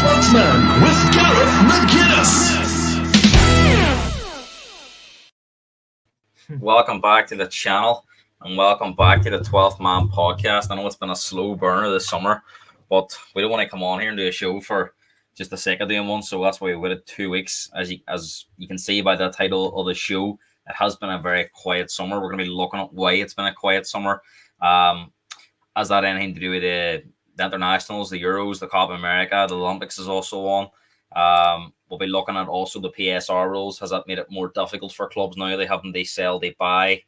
Sportsman with Gareth McGuinness. Welcome back to the channel and welcome back to the 12th Man podcast. I know it's been a slow burner this summer, but we don't want to come on here and do a show for just the sake of doing one, so that's why we waited 2 weeks. As you can see by the title of the show, it has been a very quiet summer. We're going to be looking at why it's been a quiet summer. Has that anything to do with the internationals, the Euros, the Copa America, the Olympics is also on. We'll be looking at also the PSR rules. Has that made it more difficult for clubs now? They sell, they buy.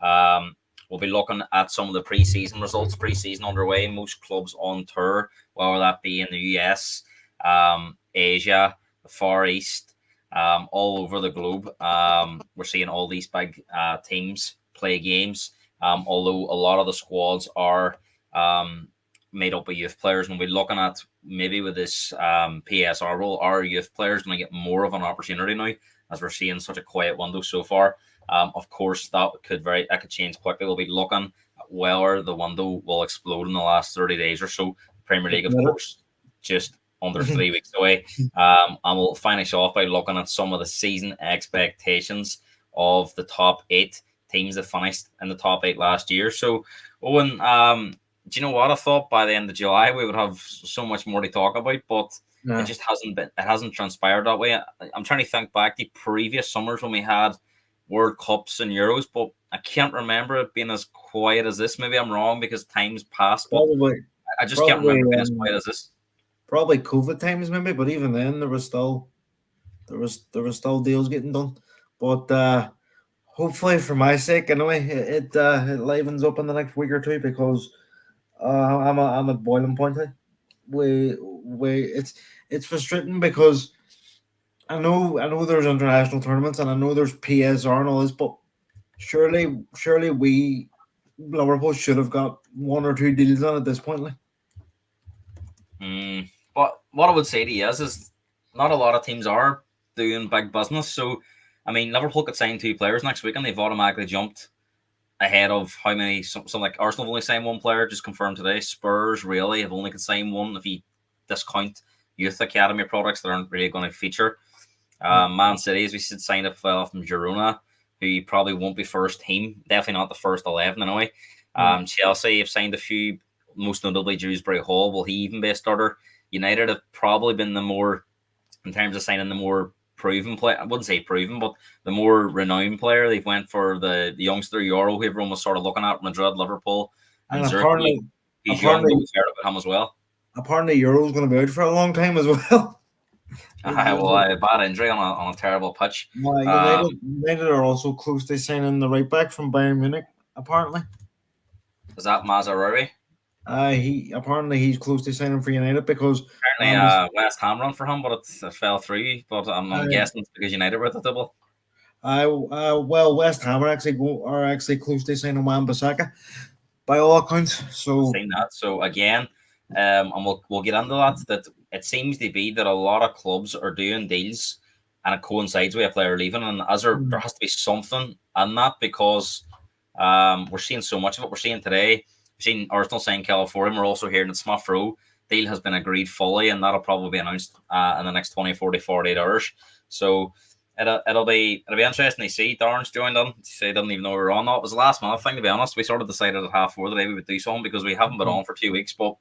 We'll be looking at some of the preseason results. Preseason underway. Most clubs on tour, whether that be in the US, Asia, the Far East, all over the globe. We're seeing all these big teams play games. Although a lot of the squads are made up of youth players, and we're looking at maybe with this PSR role, our youth players going to get more of an opportunity now, as we're seeing such a quiet window so far. Of course, that could change quickly. We'll be looking at whether the window will explode in the last 30 days or so. Premier League, of course, just under 3 weeks away. And we'll finish off by looking at some of the season expectations of the top 8 teams that finished in the top 8 last year. So, Owen, do you know what? I thought by the end of July we would have so much more to talk about, but it just hasn't been. It hasn't transpired that way. I'm trying to think back to previous summers when we had World Cups and Euros, but I can't remember it being as quiet as this. Maybe I'm wrong because time's passed, but I just can't remember it being as quiet as this. Probably COVID times, maybe, but even then there was still deals getting done. But hopefully, for my sake, anyway, it livens up in the next week or two because I'm at boiling point. It's frustrating because I know there's international tournaments and I know there's PSR and all this, but surely we Liverpool should have got 1 or 2 deals on at this point. But what I would say to you is not a lot of teams are doing big business. So, I mean, Liverpool could sign 2 players next week and they've automatically jumped ahead of how many, something like Arsenal have only signed 1 player, just confirmed today. Spurs really have only could sign 1 if you discount youth academy products that aren't really going to feature. Man City, as we said, signed a fella from Girona, who probably won't be first team, definitely not the first 11 anyway. Chelsea have signed a few, most notably Dewsbury Hall. Will he even be a starter? United have probably been the more, in terms of signing the more proven player, I wouldn't say proven, but the more renowned player. They've went for the youngster Euro, who everyone was sort of looking at, Madrid, Liverpool, and Zerkzee. He's young, but we've heard about him as well. Apparently, Euro's going to be out for a long time as well. A bad injury on a terrible pitch. United are also close to signing the right back from Bayern Munich, apparently. Is that Mazraoui? He's close to signing for United because apparently West Ham run for him, but it fell through. But I'm guessing it's because United were at the double. West Ham are actually close to signing Wan-Bissaka by all accounts. So seen that. So again, and we'll get into that. That it seems to be that a lot of clubs are doing deals, and it coincides with a player leaving. And as there has to be something in that because we're seeing so much of it. We're seeing today. We've seen Arsenal sign California. We're also hearing that Smith Rowe deal has been agreed fully, and that'll probably be announced in the next 20, 40, 48 hours. So it'll be interesting to see. Darren's joined them. He doesn't even know we were on. That was the last minute thing, to be honest. We sort of decided at 4:30 today we would do something because we haven't been on for 2 weeks, but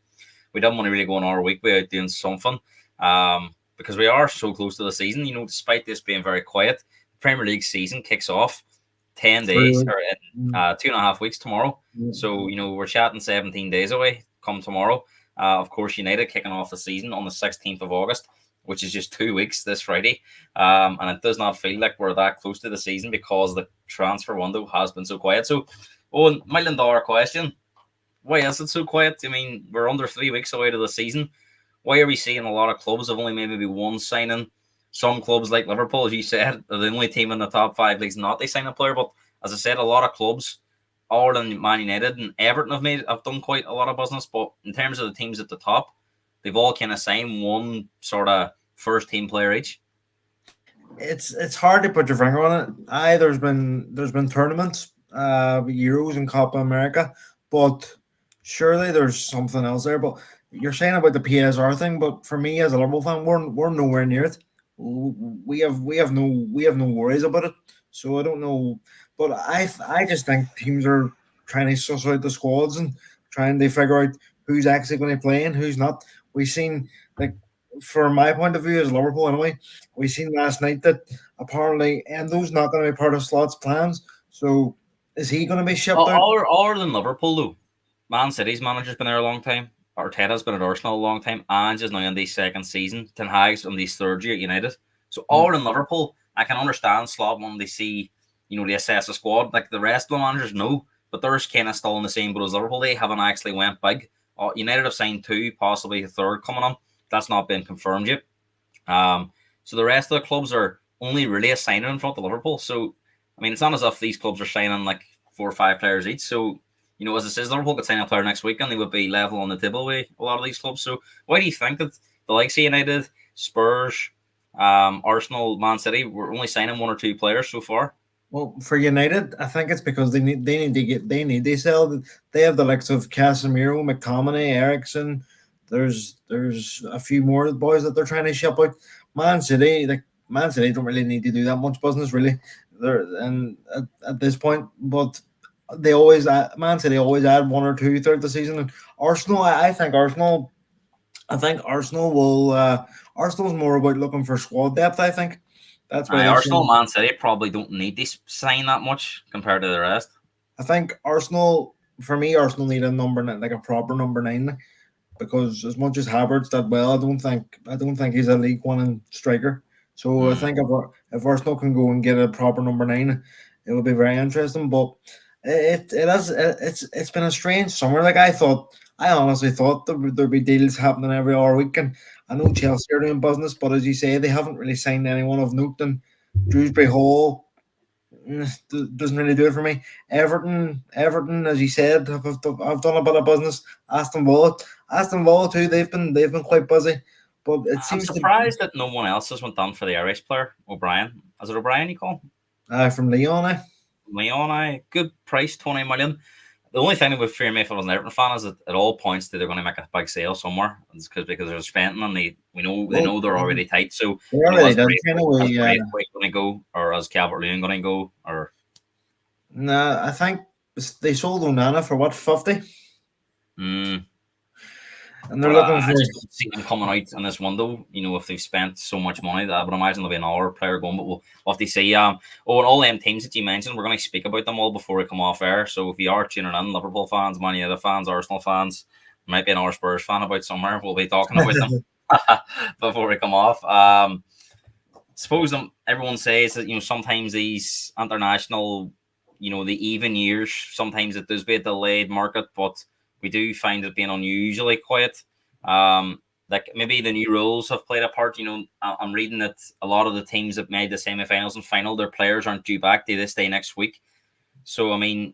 we didn't want to really go an hour a week without doing something because we are so close to the season. You know, despite this being very quiet, the Premier League season kicks off 10 days or in 2.5 weeks tomorrow. So, you know, we're chatting 17 days away come tomorrow. Of course, United kicking off the season on the 16th of August, which is just 2 weeks this Friday. And it does not feel like we're that close to the season because the transfer window has been so quiet. So, Owen, $1 million question. Why is it so quiet? I mean, we're under 3 weeks away to the season. Why are we seeing a lot of clubs have only maybe one signing? Some clubs like Liverpool, as you said, are the only team in the top 5 leagues not they sign a player. But as I said, a lot of clubs, other than Man United and Everton, have done quite a lot of business. But in terms of the teams at the top, they've all kind of signed one sort of first team player each. It's hard to put your finger on it. There's been tournaments, Euros and Copa America, but surely there's something else there. But you're saying about the PSR thing, but for me as a Liverpool fan, we're nowhere near it. We have no worries about it. So I don't know, but I just think teams are trying to suss out the squads and trying to figure out who's actually going to play and who's not. We've seen, like, from my point of view as Liverpool anyway, we seen last night that apparently Endo's not going to be part of Slot's plans. So is he going to be shipped out? Other than Liverpool, though, Man City's manager's been there a long time. Arteta's been at Arsenal a long time. Ange is now in his second season. Ten Hag's in his third year at United. So Mm. other than Liverpool, I can understand Slot wanting to see, they assess the squad. Like the rest of the managers, no. But they're kind of still in the same boat as Liverpool. They haven't actually went big. United have signed two, possibly a third coming on. That's not been confirmed yet. So the rest of the clubs are only really a signing in front of Liverpool. So, I mean, it's not as if these clubs are signing like 4 or 5 players each. So, as it says, Liverpool could sign a player next week and they would be level on the table with a lot of these clubs. So, why do you think that the likes of United, Spurs, Arsenal, Man City, we're only signing one or two players so far? Well, for United, I think it's because they need to sell. They have the likes of Casemiro, McTominay, Ericsson. There's a few more boys that they're trying to ship out. Man City don't really need to do that much business really. And at this point, but Man City always add one or two throughout the season. And Arsenal, I think Arsenal will. Arsenal's more about looking for squad depth. I think that's why they've Arsenal, seen. Man City probably don't need to sign that much compared to the rest. I think Arsenal, for me, Arsenal need a like a proper number nine, because as much as Havertz did well, I don't think he's a League One striker. So I Mm. think if Arsenal can go and get a proper number nine, it would be very interesting. But it's been a strange summer. Like I honestly thought there'd be deals happening every other week, and I know Chelsea are doing business, but as you say, they haven't really signed anyone of note. And Dewsbury Hall doesn't really do it for me. Everton, as you said, have done a bit of business. Aston Villa too. They've been quite busy, but it I'm seems to surprised that no one else has went down for the Irish player, O'Brien. Is it O'Brien you call him? from Leon. Leon, good price, 20 million. The only thing that would fear me if I was an Everton fan is that it all points to they're going to make a big sale somewhere. It's because they're spending and they know they're already tight. So They already as did kind of way. Braithwaite going to go, or as Calvert Lewin going to go, or Nah, I think they sold Onana for what, 50, mm, and they're but looking I for. just don't see them coming out in this window. If they've spent so much money, I would imagine there'll be another player going. But we'll have to see. And all them teams that you mentioned, we're going to speak about them all before we come off air. So if you are tuning in, Liverpool fans, Man United fans, Arsenal fans, might be an Spurs fan about somewhere. We'll be talking about them before we come off. Suppose everyone says that sometimes these international, the even years, sometimes it does be a delayed market, but we do find it being unusually quiet. Like maybe the new rules have played a part. I'm reading that a lot of the teams that made the semi-finals and final, their players aren't due back to this day next week. So I mean,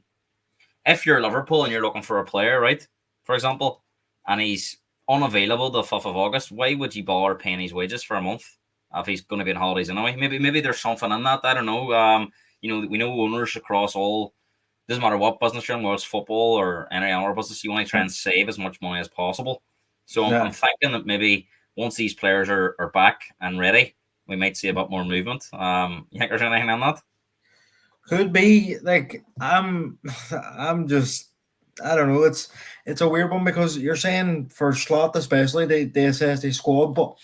if you're Liverpool and you're looking for a player, right, for example, and he's unavailable the 5th of August, why would you bother paying his wages for a month if he's going to be on holidays anyway? Maybe there's something in that. I don't know. We know owners across all, doesn't matter what business you're in, whether it's football or any other business, you want to try and save as much money as possible. So I'm Yeah. thinking that maybe once these players are back and ready, we might see a bit more movement. You think there's anything on that? Could be, like, I'm just, I don't know. It's a weird one because you're saying for Slot especially they assess the squad, but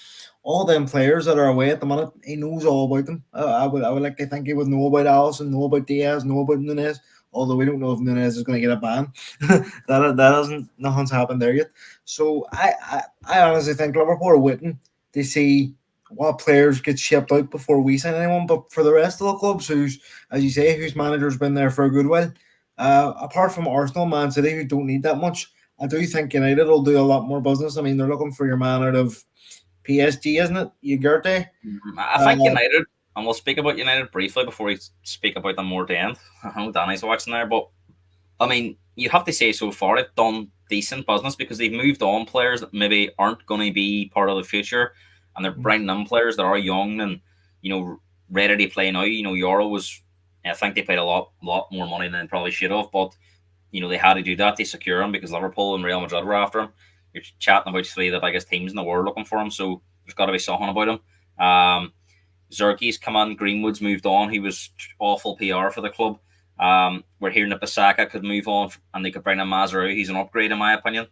all them players that are away at the minute, he knows all about them. I would like to think he would know about Allison, know about Diaz, know about Nunez. Although we don't know if Nunez is going to get a ban, that hasn't nothing's happened there yet. So I honestly think Liverpool are waiting to see what players get shipped out before we sign anyone. But for the rest of the clubs, who's, as you say, whose manager's been there for a good while, apart from Arsenal, Man City, who don't need that much, I do think United will do a lot more business. I mean, they're looking for your man out of PSG, isn't it? Ugarte. I think United, and we'll speak about United briefly before we speak about them more to end. I know Danny's watching there, but I mean, you have to say so far they've done decent business because they've moved on players that maybe aren't going to be part of the future, and they're bringing in players that are young and ready to play now. Euro was, I think they paid a lot more money than they probably should have, but they had to do that to secure him because Liverpool and Real Madrid were after him. you're chatting about three of the biggest teams in the world looking for him. So there's got to be something about him. Zerke's come on. Greenwood's moved on. He was awful PR for the club. We're hearing that Bissaka could move on and they could bring in Mazraoui. He's an upgrade in my opinion.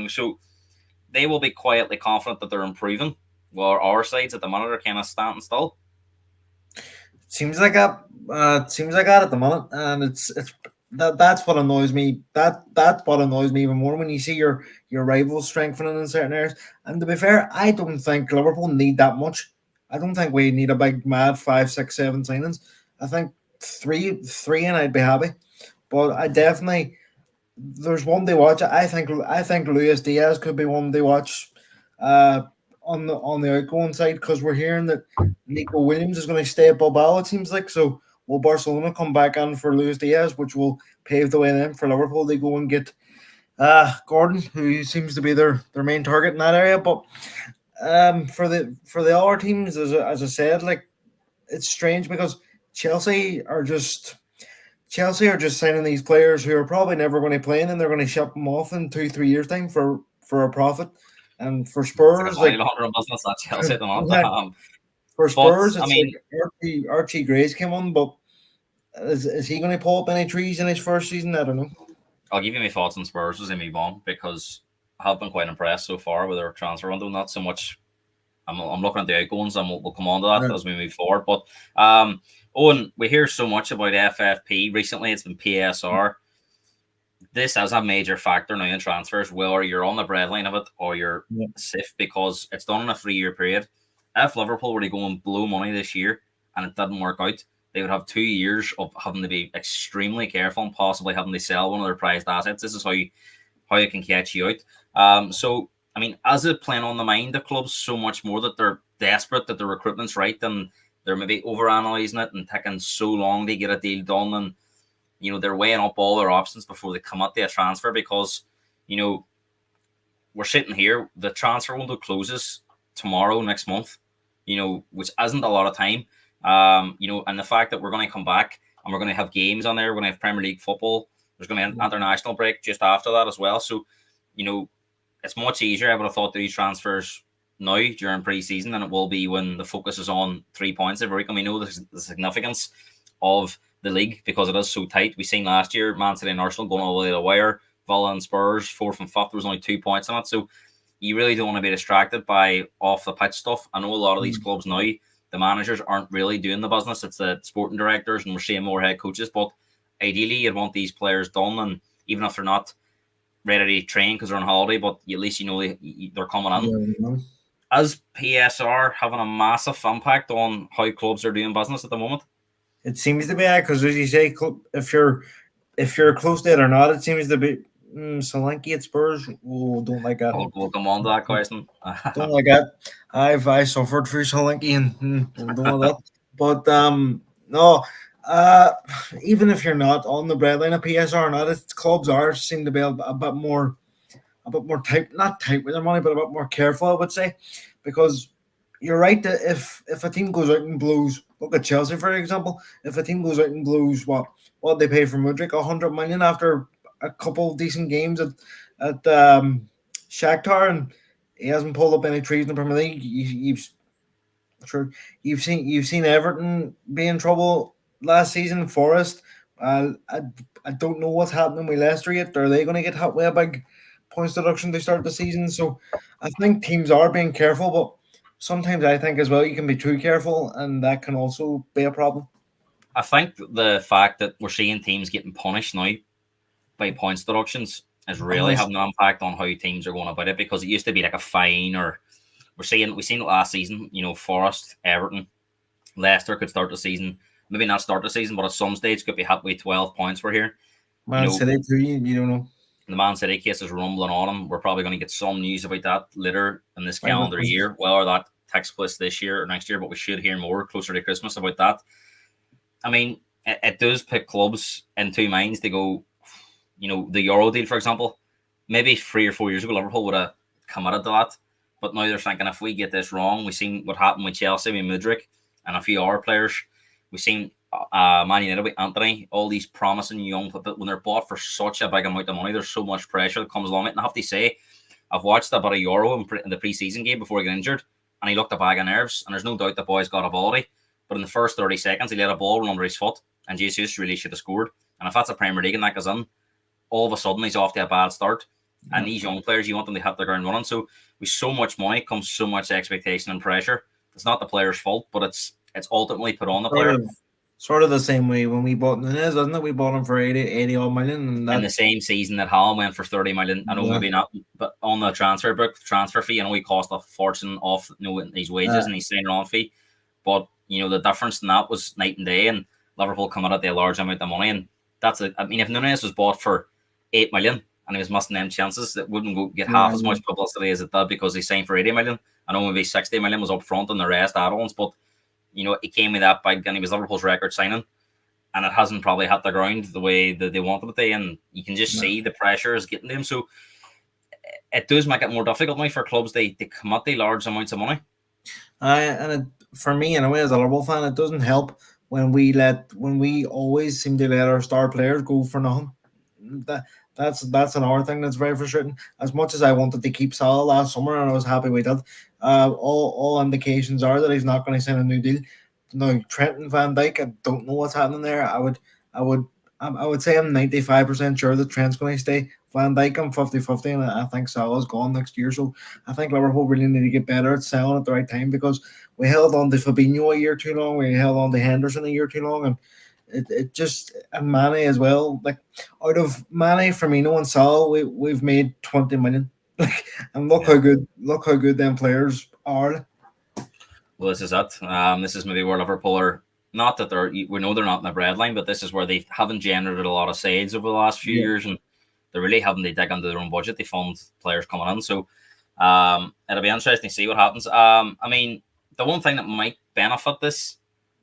So they will be quietly confident that they're improving. While our sides at the moment are kind of standing still. Seems like that. Seems like that at the moment, and that's what annoys me. That's what annoys me even more when you see your rivals strengthening in certain areas. And to be fair, I don't think Liverpool need that much. I don't think we need a big mad 5, 6, 7 signings. I think three, and I'd be happy. But I definitely there's one they watch. I think Luis Diaz could be one they watch. Uh, on the outgoing side because we're hearing that Nico Williams is going to stay at Bilbao. It seems like so. Will Barcelona come back on for Luis Diaz, which will pave the way then for Liverpool? They go and get Gordon, who seems to be their main target in that area. But for the other teams, as I said, like it's strange because Chelsea are just signing these players who are probably never going to play, and then they're going to ship them off in 2, 3 years time for a profit. And for It's like a Spurs, money like laundering business at Chelsea at the moment. yeah, for But Spurs, I it's mean, like Archie Gray's came on, but is he going to pull up any trees in his first season? I don't know. I'll give you my thoughts on Spurs as I move on because I have been quite impressed so far with their transfer window. Not so much. I'm looking at the outgoings, and we'll come on to that Yeah. as we move forward. But Owen, we hear so much about FFP recently. It's been PSR. This has a major factor now in transfers. Whether you're on the breadline of it or you're Yeah. SIF because it's done in a 3-year period. If Liverpool were to go and blow money this year and it didn't work out, they would have 2 years of having to be extremely careful and possibly having to sell one of their prized assets. This is how it can catch you out. So, I mean, as it playing on the mind, the club's so much more that they're desperate that the recruitment's right and they're maybe overanalyzing it and taking so long to get a deal done. And, they're weighing up all their options before they come at their transfer because, we're sitting here. The transfer window closes tomorrow, next month, which isn't a lot of time. And the fact that we're going to come back and we're going to have games on there, we're going to have Premier League football. There's going to be an international break just after that as well. So, it's much easier, I would have thought, to do transfers now during pre-season than it will be when the focus is on 3 points every week. And we know the significance of the league because it is so tight. We seen last year, Man City and Arsenal going all the way to the wire. Villa and Spurs, 4th and 5th, there was only 2 points on it. So you really don't want to be distracted by off-the-pitch stuff. I know a lot of these clubs now, the managers aren't really doing the business. It's the sporting directors, and we're seeing more head coaches. But ideally, you'd want these players done, and even if they're not ready to train because they're on holiday, but at least they're coming in. Yeah. As PSR having a massive impact on how clubs are doing business at the moment? It seems to be because, as you say, if you're close to it or not, it seems to be Solanke at Spurs. Oh, don't like that. We'll come on to that question. Don't like that. I suffered through Solanke and don't want that. But no. Even if you're not on the breadline of PSR or not, clubs seem to be a bit more tight, not tight with their money, but a bit more careful, I would say, because you're right that if a team goes out and blows, look at Chelsea for example, if a team goes out and blows what they pay for Mudryk, 100 million after a couple of decent games at Shakhtar, and he hasn't pulled up any trees in the Premier League. You've seen Everton be in trouble last season. Forest, I don't know what's happening with Leicester yet. Are they going to get hit with a big points deduction to start the season? So I think teams are being careful, but sometimes I think as well you can be too careful, and that can also be a problem. I think the fact that we're seeing teams getting punished now by points deductions is really having an impact on how teams are going about it, because it used to be like a fine, or we've seen it last season. Forest, Everton, Leicester could start the season, maybe not start the season, but at some stage could be hit with 12 points. We're here. Man City too, you don't know. The Man City case is rumbling on them. We're probably going to get some news about that later in this calendar year. Whether that takes place this year or next year, but we should hear more closer to Christmas about that. I mean, it does put clubs in two minds to go, the Euro deal, for example, maybe 3 or 4 years ago, Liverpool would have committed to that. But now they're thinking, if we get this wrong, we've seen what happened with Chelsea, with Mudryk, and a few other players. We've seen Man United with Anthony, all these promising young people, when they're bought for such a big amount of money, there's so much pressure that comes along it. And I have to say, I've watched a bit of Euro in the preseason game before he got injured, and he looked a bag of nerves. And there's no doubt the boy's got ability, but in the first 30 seconds, he let a ball run under his foot, and Jesus really should have scored. And if that's a Premier League and that goes in, all of a sudden he's off to a bad start. And these young players, you want them to hit the ground running. So with so much money comes so much expectation and pressure. It's not the player's fault, but it's ultimately put on the Sort player. of, sort of the same way when we bought Nunez, wasn't it? We bought him for 80 odd million, and In that the same season that Haaland went for 30 million, I know yeah, maybe not, but on the transfer book, transfer fee, I know he cost a fortune off his wages uh, and his signing on fee. But the difference in that was night and day, and Liverpool come out at a large amount of money, and that's it. I mean, if Nunez was bought for 8 million and he was missing them chances, it wouldn't get yeah, half as much publicity as it did because he signed for 80 million. I know maybe 60 million was up front and the rest add-ons, but he came with that big and he was Liverpool's record signing, and it hasn't probably hit the ground the way that they wanted it to, and you can just yeah. see the pressure is getting to him. So it does make it more difficult now for clubs to come at the large amounts of money. And for me, in a way, as a Liverpool fan, it doesn't help when we always seem to let our star players go for nothing. That that's another thing that's very frustrating. As much as I wanted to keep Salah last summer, and I was happy we did, all indications are that he's not going to sign a new deal. Now Trent and Van Dijk, I don't know what's happening there. I would, I would say I'm 95% sure that Trent's going to stay. Van Dijk, I'm 50-50, and I think Salah's gone next year. So I think Liverpool really need to get better at selling at the right time because we held on to Fabinho a year too long. We held on to Henderson a year too long, and it just and Mane as well. Like out of Mane, Firmino, and Salah, we've made 20 million. Like, and Yeah. look how good them players are. Well, this is it. This is maybe where Liverpool are not that we know they're not in the breadline, but this is where they haven't generated a lot of sides over the last few Yeah, years, and they really haven't. They dig into their own budget. They fund players coming in, so it'll be interesting to see what happens. I mean, the one thing that might benefit this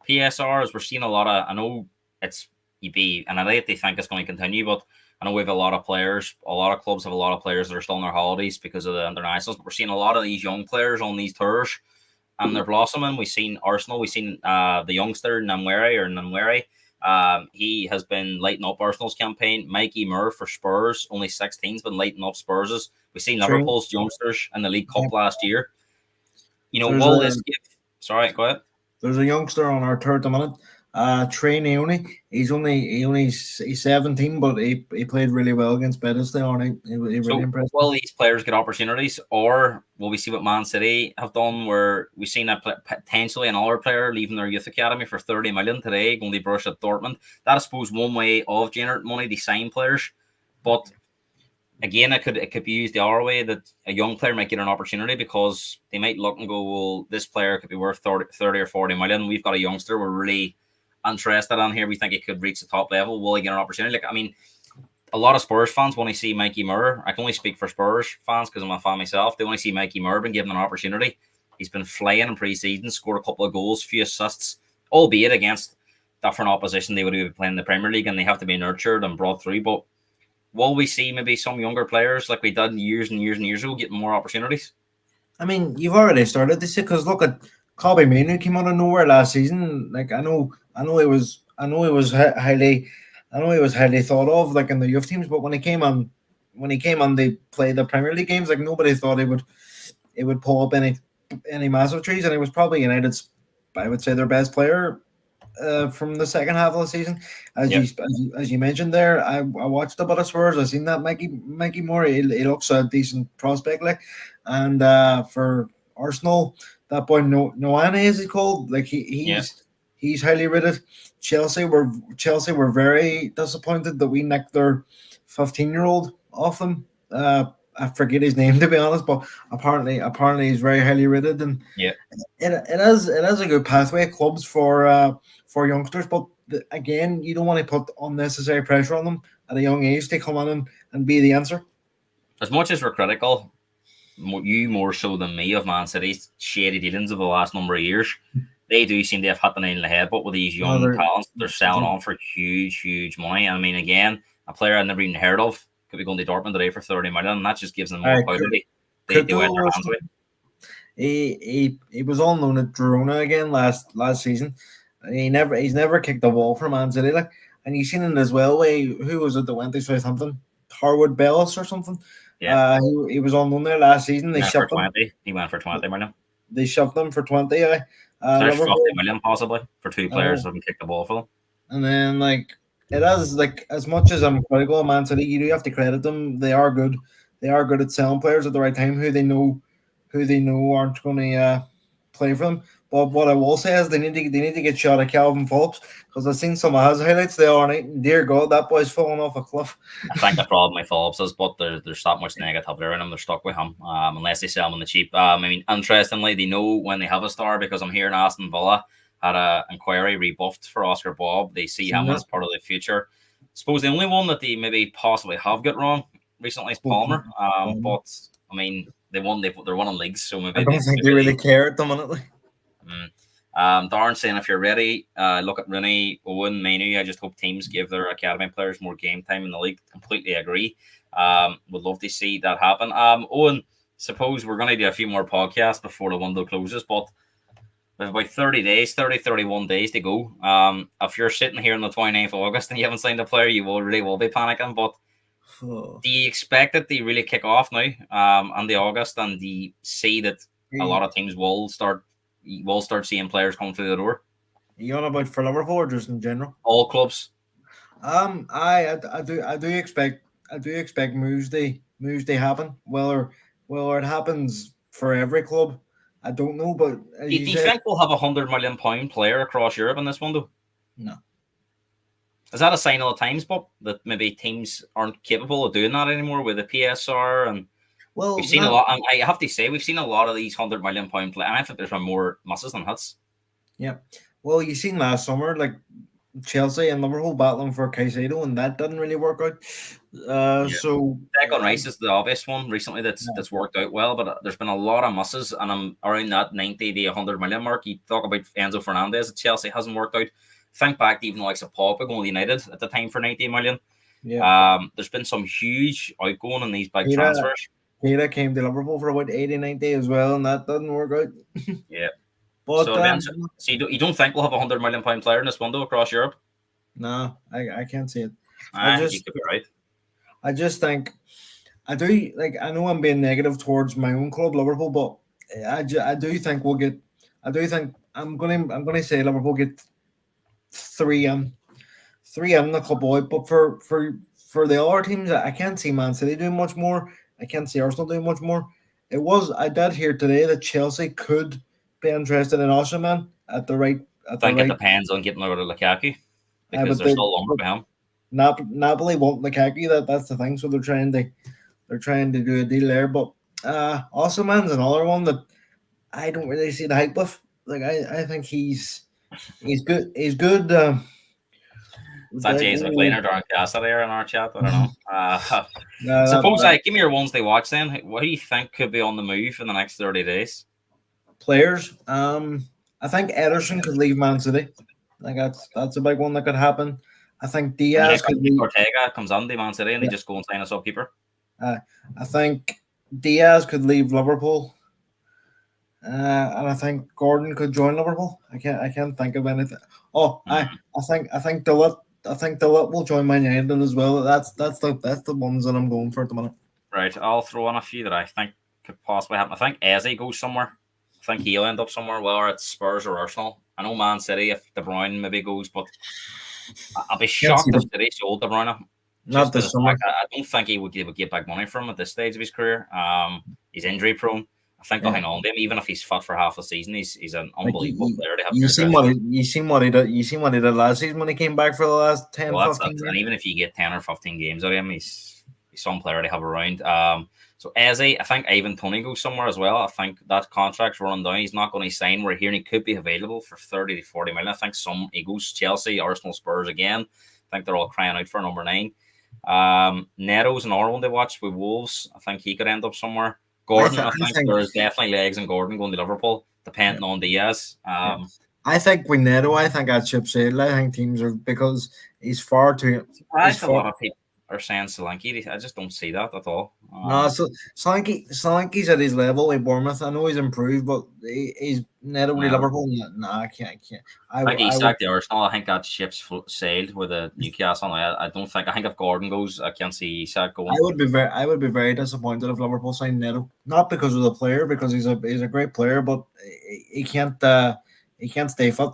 PSR is we're seeing a lot of. I know it's EB, and I think they think it's going to continue, but I know we have a lot of players. A lot of clubs have a lot of players that are still on their holidays because of the internationals, but we're seeing a lot of these young players on these tours and they're blossoming. We've seen Arsenal. We've seen the youngster Namwere. He has been lighting up Arsenal's campaign. Mikey Moore for Spurs, only 16's been lighting up Spurs'. We've seen true. Liverpool's youngsters in the League Yeah. Cup last year. There's Will a this give? Sorry, go ahead. there's a youngster on our third minute. Trey Naoni. He's 17, but he played really well against Betis there. On he really So, impressed me. will these players get opportunities, or will we see what Man City have done, where we've seen potentially another player leaving their youth academy for 30 million today, going to brush at Dortmund? That I suppose one way of generating money to sign players, but again, it could be used the other way that a young player might get an opportunity because they might look and go, well, this player could be worth 30 or 40 million. We've got a youngster we're really interested in here. We think he could reach the top level. Will he get an opportunity? Like, I mean, a lot of Spurs fans want to see Mikey Moore. I can only speak for Spurs fans because I'm a fan myself. They want to see Mikey Moore been given an opportunity. He's been flying in pre-season, scored a couple of goals, few assists, albeit against different opposition. They would be playing the Premier League and they have to be nurtured and brought through. But will we see maybe some younger players like we did years and years and years ago getting more opportunities? I mean, you've already started this because look at Kobe Manu came out of nowhere last season. Like I know he was highly thought of like in the youth teams, but when he came on, they play the Premier League games. Like nobody thought he would pull up any massive trees, and he was probably United's, I would say, their best player from the second half of the season. Yep. As you mentioned there, I watched a bit of Spurs. I seen that Mikey Moore. He looks a decent prospect, like, and for Arsenal, that boy Noane is he called? Like Yeah. he's highly rated. Chelsea were very disappointed that we nicked their 15-year-old off them. I forget his name to be honest, but apparently he's very highly rated, and Yeah. it is a good pathway of clubs for youngsters, but again, you don't want to put unnecessary pressure on them at a young age to come on and be the answer. As much as we're critical, you more so than me, of Man City's shady dealings over the last number of years, they do seem to have hit the nail on the head. But with these No, young talents, they're selling on for huge, huge money. I mean, again, a player I've never even heard of could be going to Dortmund today for 30 million, and that just gives them more power to wet their hands with. He was on loan at Girona again last season. He's never kicked the ball for Man City, like, and you seen it as well. Who was it that went to Southampton? Harwood Bellis or something. Yeah. He was on loan there last season. He went for 20. He went for 20 million. They shoved him for 20. So there's 50 Liverpool. million possibly for two players who can kick the ball for them. And then it is like as much as I'm critical of Man City, you do have to credit them. They are good. They are good at selling players at the right time who they know aren't going to play for them. But what I will say is they need to get shot at Calvin Phillips because I've seen some of his highlights the other night. And dear God, that boy's falling off a cliff. I think the problem with Phillips is, but there's that much negativity around him. They're stuck with him unless they sell him on the cheap. I mean, interestingly, they know when they have a star because I'm hearing Aston Villa had an inquiry rebuffed for Oscar Bob. They see him as part of the future. I suppose the only one that they maybe possibly have got wrong recently is Palmer. But I mean, they're winning leagues, so maybe I don't think they really care at the minute. Darren saying if you're ready, look at Rooney, Owen, Mainu. I just hope teams give their academy players more game time in the league. Completely agree. Would love to see that happen. Owen, suppose we're going to do a few more podcasts before the window closes, but we have about 31 days to go. If you're sitting here on the 29th of August and you haven't signed a player, you already will be panicking. But do you expect that they really kick off now on the August, and do you see that a lot of teams will start seeing players come through the door? Are you on about for Liverpool or just in general? All clubs. I do expect moves to happen. Whether it happens for every club, I don't know. But do you think we'll have £100 million player across Europe in this window? No. Is that a sign of the times, Bob, that maybe teams aren't capable of doing that anymore with the PSR? And we've seen a lot. And I have to say, we've seen a lot of these £100 million players, and I think there's been more misses than hits. Yeah. Well, you seen last summer, like Chelsea and Liverpool battling for Caicedo, and that didn't really work out. So Declan Rice is the obvious one recently that's worked out well, but there's been a lot of misses, and I'm around that 90 to 100 million mark. You talk about Enzo Fernandez at Chelsea, hasn't worked out. Think back to even the likes of Pogba going to United at the time for 90 million. Yeah. There's been some huge outgoing in these big transfers. Peter came to Liverpool for about 80, 90 as well, and that didn't work out. Yeah. But so you don't think we'll have £100 million player in this window across Europe? No, I can't see it. You could be right. I just think I do I know I'm being negative towards my own club, Liverpool, but I do think we'll get. I do think I'm gonna say Liverpool get 3 in the club out, but for the other teams, I can't see Man City doing much more. I can't see Arsenal doing much more. I did hear today that Chelsea could be interested in Osimhen at the right. I think it depends on getting rid of Lukaku because they're still longer behind. Napoli want Lukaku. That's the thing. So they're trying to do a deal there. But Osimhen's another one that I don't really see the hype with. Like I think he's good. He's good. Is that James McLean or Darren Cassidy there in our chat? I don't know. Suppose give me your ones they watch then. What do you think could be on the move in the next 30 days? Players. I think Ederson could leave Man City. Like that's a big one that could happen. I think Diaz could leave. Ortega comes on to Man City and they just go and sign a subkeeper. I think Diaz could leave Liverpool. And I think Gordon could join Liverpool. I can't think of anything. Oh, I think Delit will join Man United as well. That's the ones that I'm going for at the minute. Right, I'll throw in a few that I think could possibly happen. I think Eze goes somewhere. I think he'll end up somewhere, whether it's Spurs or Arsenal. I know Man City if De Bruyne maybe goes, but I'll be shocked if City sold De Bruyne. Not this summer. I don't think he would get back money from him at this stage of his career. He's injury prone. I think they'll hang on to him, even if he's fit for half the season. He's an unbelievable player to have. You seen what he did. You seen what he did last season when he came back for the last 10, 15 games. And even if you get 10 or 15 games out of him, he's some player to have around. So Eze, I think Ivan Toney goes somewhere as well. I think that contract's running down. He's not going to sign. We're hearing he could be available for 30 to 40 million. I think he goes Chelsea, Arsenal, Spurs again. I think they're all crying out for number 9. Neto's another one they watch with Wolves. I think he could end up somewhere. Gordon, I think there's definitely legs in Gordon going to Liverpool, depending on Diaz. I think with Neto, I think I'd ship sail. I think teams are because he's far too. A lot of people are saying Solanke. I just don't see that at all. No, so Solanke's at his level with Bournemouth. I know he's improved, but he's not really No. Liverpool. No, I can't. I can't. I think I would. Isak, the Arsenal, I think that ship's sailed with the Newcastle. I don't think. I think if Gordon goes, I can't see Isak I going. would be very. I would be very disappointed if Liverpool signed Neto. Not because of the player, because he's a great player, but he can't. He can't stay fit,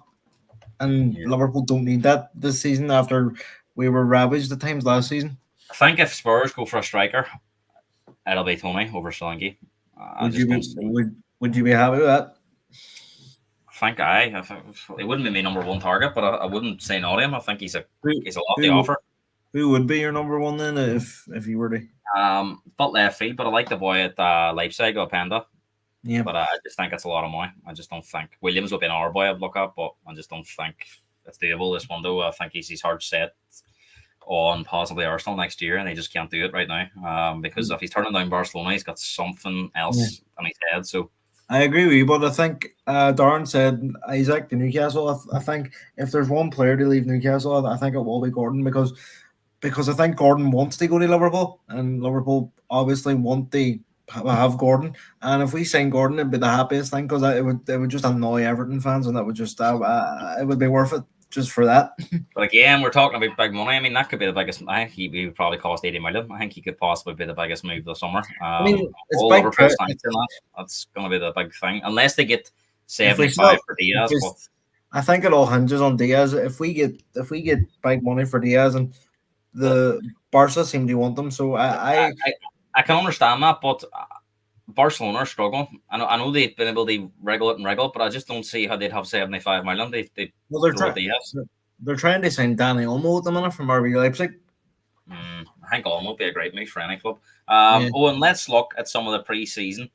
and Yeah. Liverpool don't need that this season after we were ravaged at times last season. I think if Spurs go for a striker, it'll be Tony over Solanke. I Would you just be don't see. would you be happy with that? I think it wouldn't be my number one target, but I wouldn't say no to him. I think Who he's a lot to who offer. who would be your number one then if you were to? But left field, but I like the boy at Leipzig, Openda. Yeah. But I just think it's a lot of money. I just don't think Williams would be another boy I'd look at, but I just don't think it's doable this window. I think he's hard set on possibly Arsenal next year, and they just can't do it right now. Because if he's turning down Barcelona, he's got something Yeah. else in his head. So I agree with you, but I think Darren said Isaac to Newcastle. I think if there's one player to leave Newcastle, I think it will be Gordon because I think Gordon wants to go to Liverpool, and Liverpool obviously want to have Gordon. And if we sign Gordon, it'd be the happiest thing because it would just annoy Everton fans, and that would just it would be worth it just for that. But again, we're talking about big money. I mean, that could be the biggest. I think he would probably cost 80 million. I think he could possibly be the biggest move of the summer. I mean, it's All big. Liverpool signed in that. That's going to be the big thing, unless they get If we 75 sell, for Diaz. if we- But I think it all hinges on Diaz. If we get big money for Diaz, and the Barca seem to want them, so I can understand that. But Barcelona are struggling. I know they've been able to wriggle it and wriggle, but I just don't see how they'd have 75 million. They well, they're throw trying. at Diaz. They're trying to sign Danny Olmo at the minute from RB Leipzig. I think Ulm would be a great move for any club. Yeah. And let's look at some of the pre-season.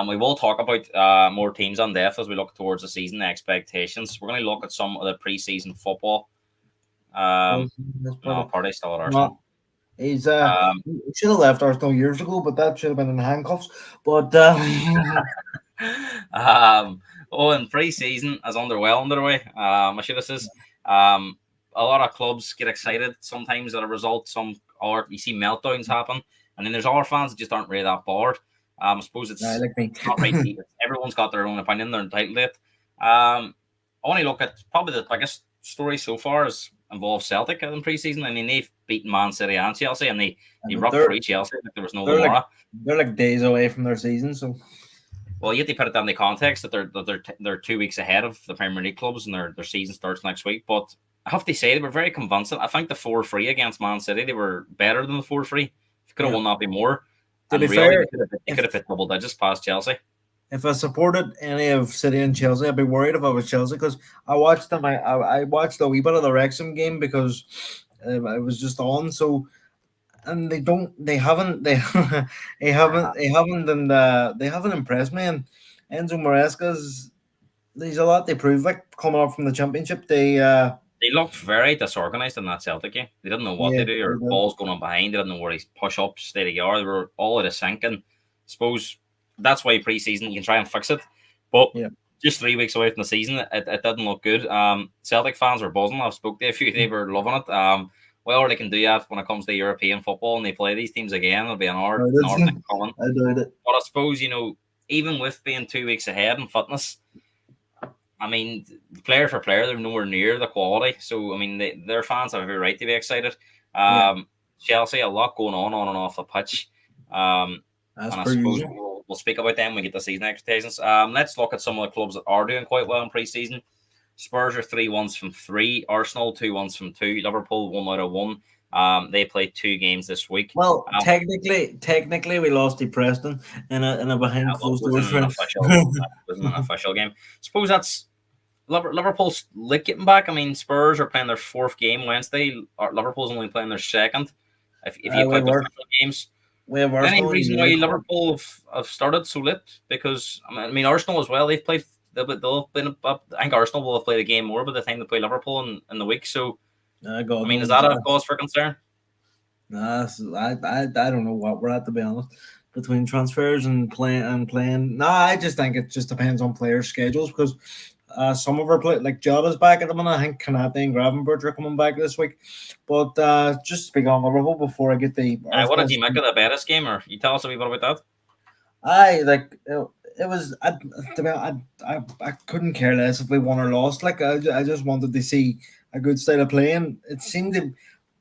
We will talk about more teams on depth as we look towards the season expectations. We're going to look at some of the pre-season football. No, Partey still at Arsenal. He's Um, he should have left Arsenal years ago, but that should have been in handcuffs. But and pre-season is underway. I should have says. A lot of clubs get excited sometimes at a result. Or you see meltdowns happen, and then there's other fans that just aren't really that bored. I suppose it's like me. not right. Everyone's got their own opinion. They're entitled to it. I want to look at probably the biggest story so far is involves Celtic in pre-season. I mean, they've beaten Man City and Chelsea, and they rubbed through Chelsea like there was no tomorrow. They're like days away from their season, so. Well, you have to put it down in the context that they're 2 weeks ahead of the Premier League clubs, and their season starts next week. But I have to say they were very convincing. I think the 4-3 against Man City, they were better than the 4-3. If you could have won that, be more. To be really, fair, they could have hit double digits past Chelsea. If I supported any of City and Chelsea, I'd be worried if I was Chelsea because I watched them. I watched a wee bit of the Wrexham game because it was just on. So, and they haven't impressed me. And Enzo Maresca's there's a lot they prove. Like coming up from the Championship, They looked very disorganized in that Celtic game. They didn't know what to do, or balls going on behind. They didn't know where these push-ups, state of the art. They were all out of sync. And I suppose that's why pre-season you can try and fix it. But just 3 weeks away from the season, it didn't look good. Celtic fans were buzzing. I've spoke to a few. They were loving it. Well, they can do that when it comes to European football and they play these teams again. It'll be an hour thing coming. I doubt it. But I suppose, even with being 2 weeks ahead in fitness, I mean, player for player, they're nowhere near the quality. So, I mean, their fans have every right to be excited. Chelsea, a lot going on and off the pitch. And I suppose we'll speak about them when we get the season expectations. Let's look at some of the clubs that are doing quite well in pre-season. Spurs are 3-1s from 3. Arsenal 2-1s from 2. Liverpool 1 out of 1. They played 2 games this week. Well, technically, we lost to Preston in a behind closed doors. Wasn't an official game. Suppose that's Liverpool's getting back. I mean, Spurs are playing their 4th game Wednesday. Liverpool's only playing their 2nd. If you count the official games. Any reason why Liverpool have started so late? Because I mean, Arsenal as well. They've played. They'll have been. I think Arsenal will have played a game more by the time they play Liverpool in the week. So, I mean, is that a cause for concern? Nah, I don't know what we're at, to be honest. Between transfers and playing. Nah, I just think it just depends on players' schedules because Some of our play like Jota's back at the minute. I think Kanate and Gravenberch are coming back this week. But just to speak on Liverpool before I get the What Arsenal. did you make of the Betis game, or you tell us a wee bit about that? I like it was. I couldn't care less if we won or lost. Like I just wanted to see a good style of playing. It seemed to.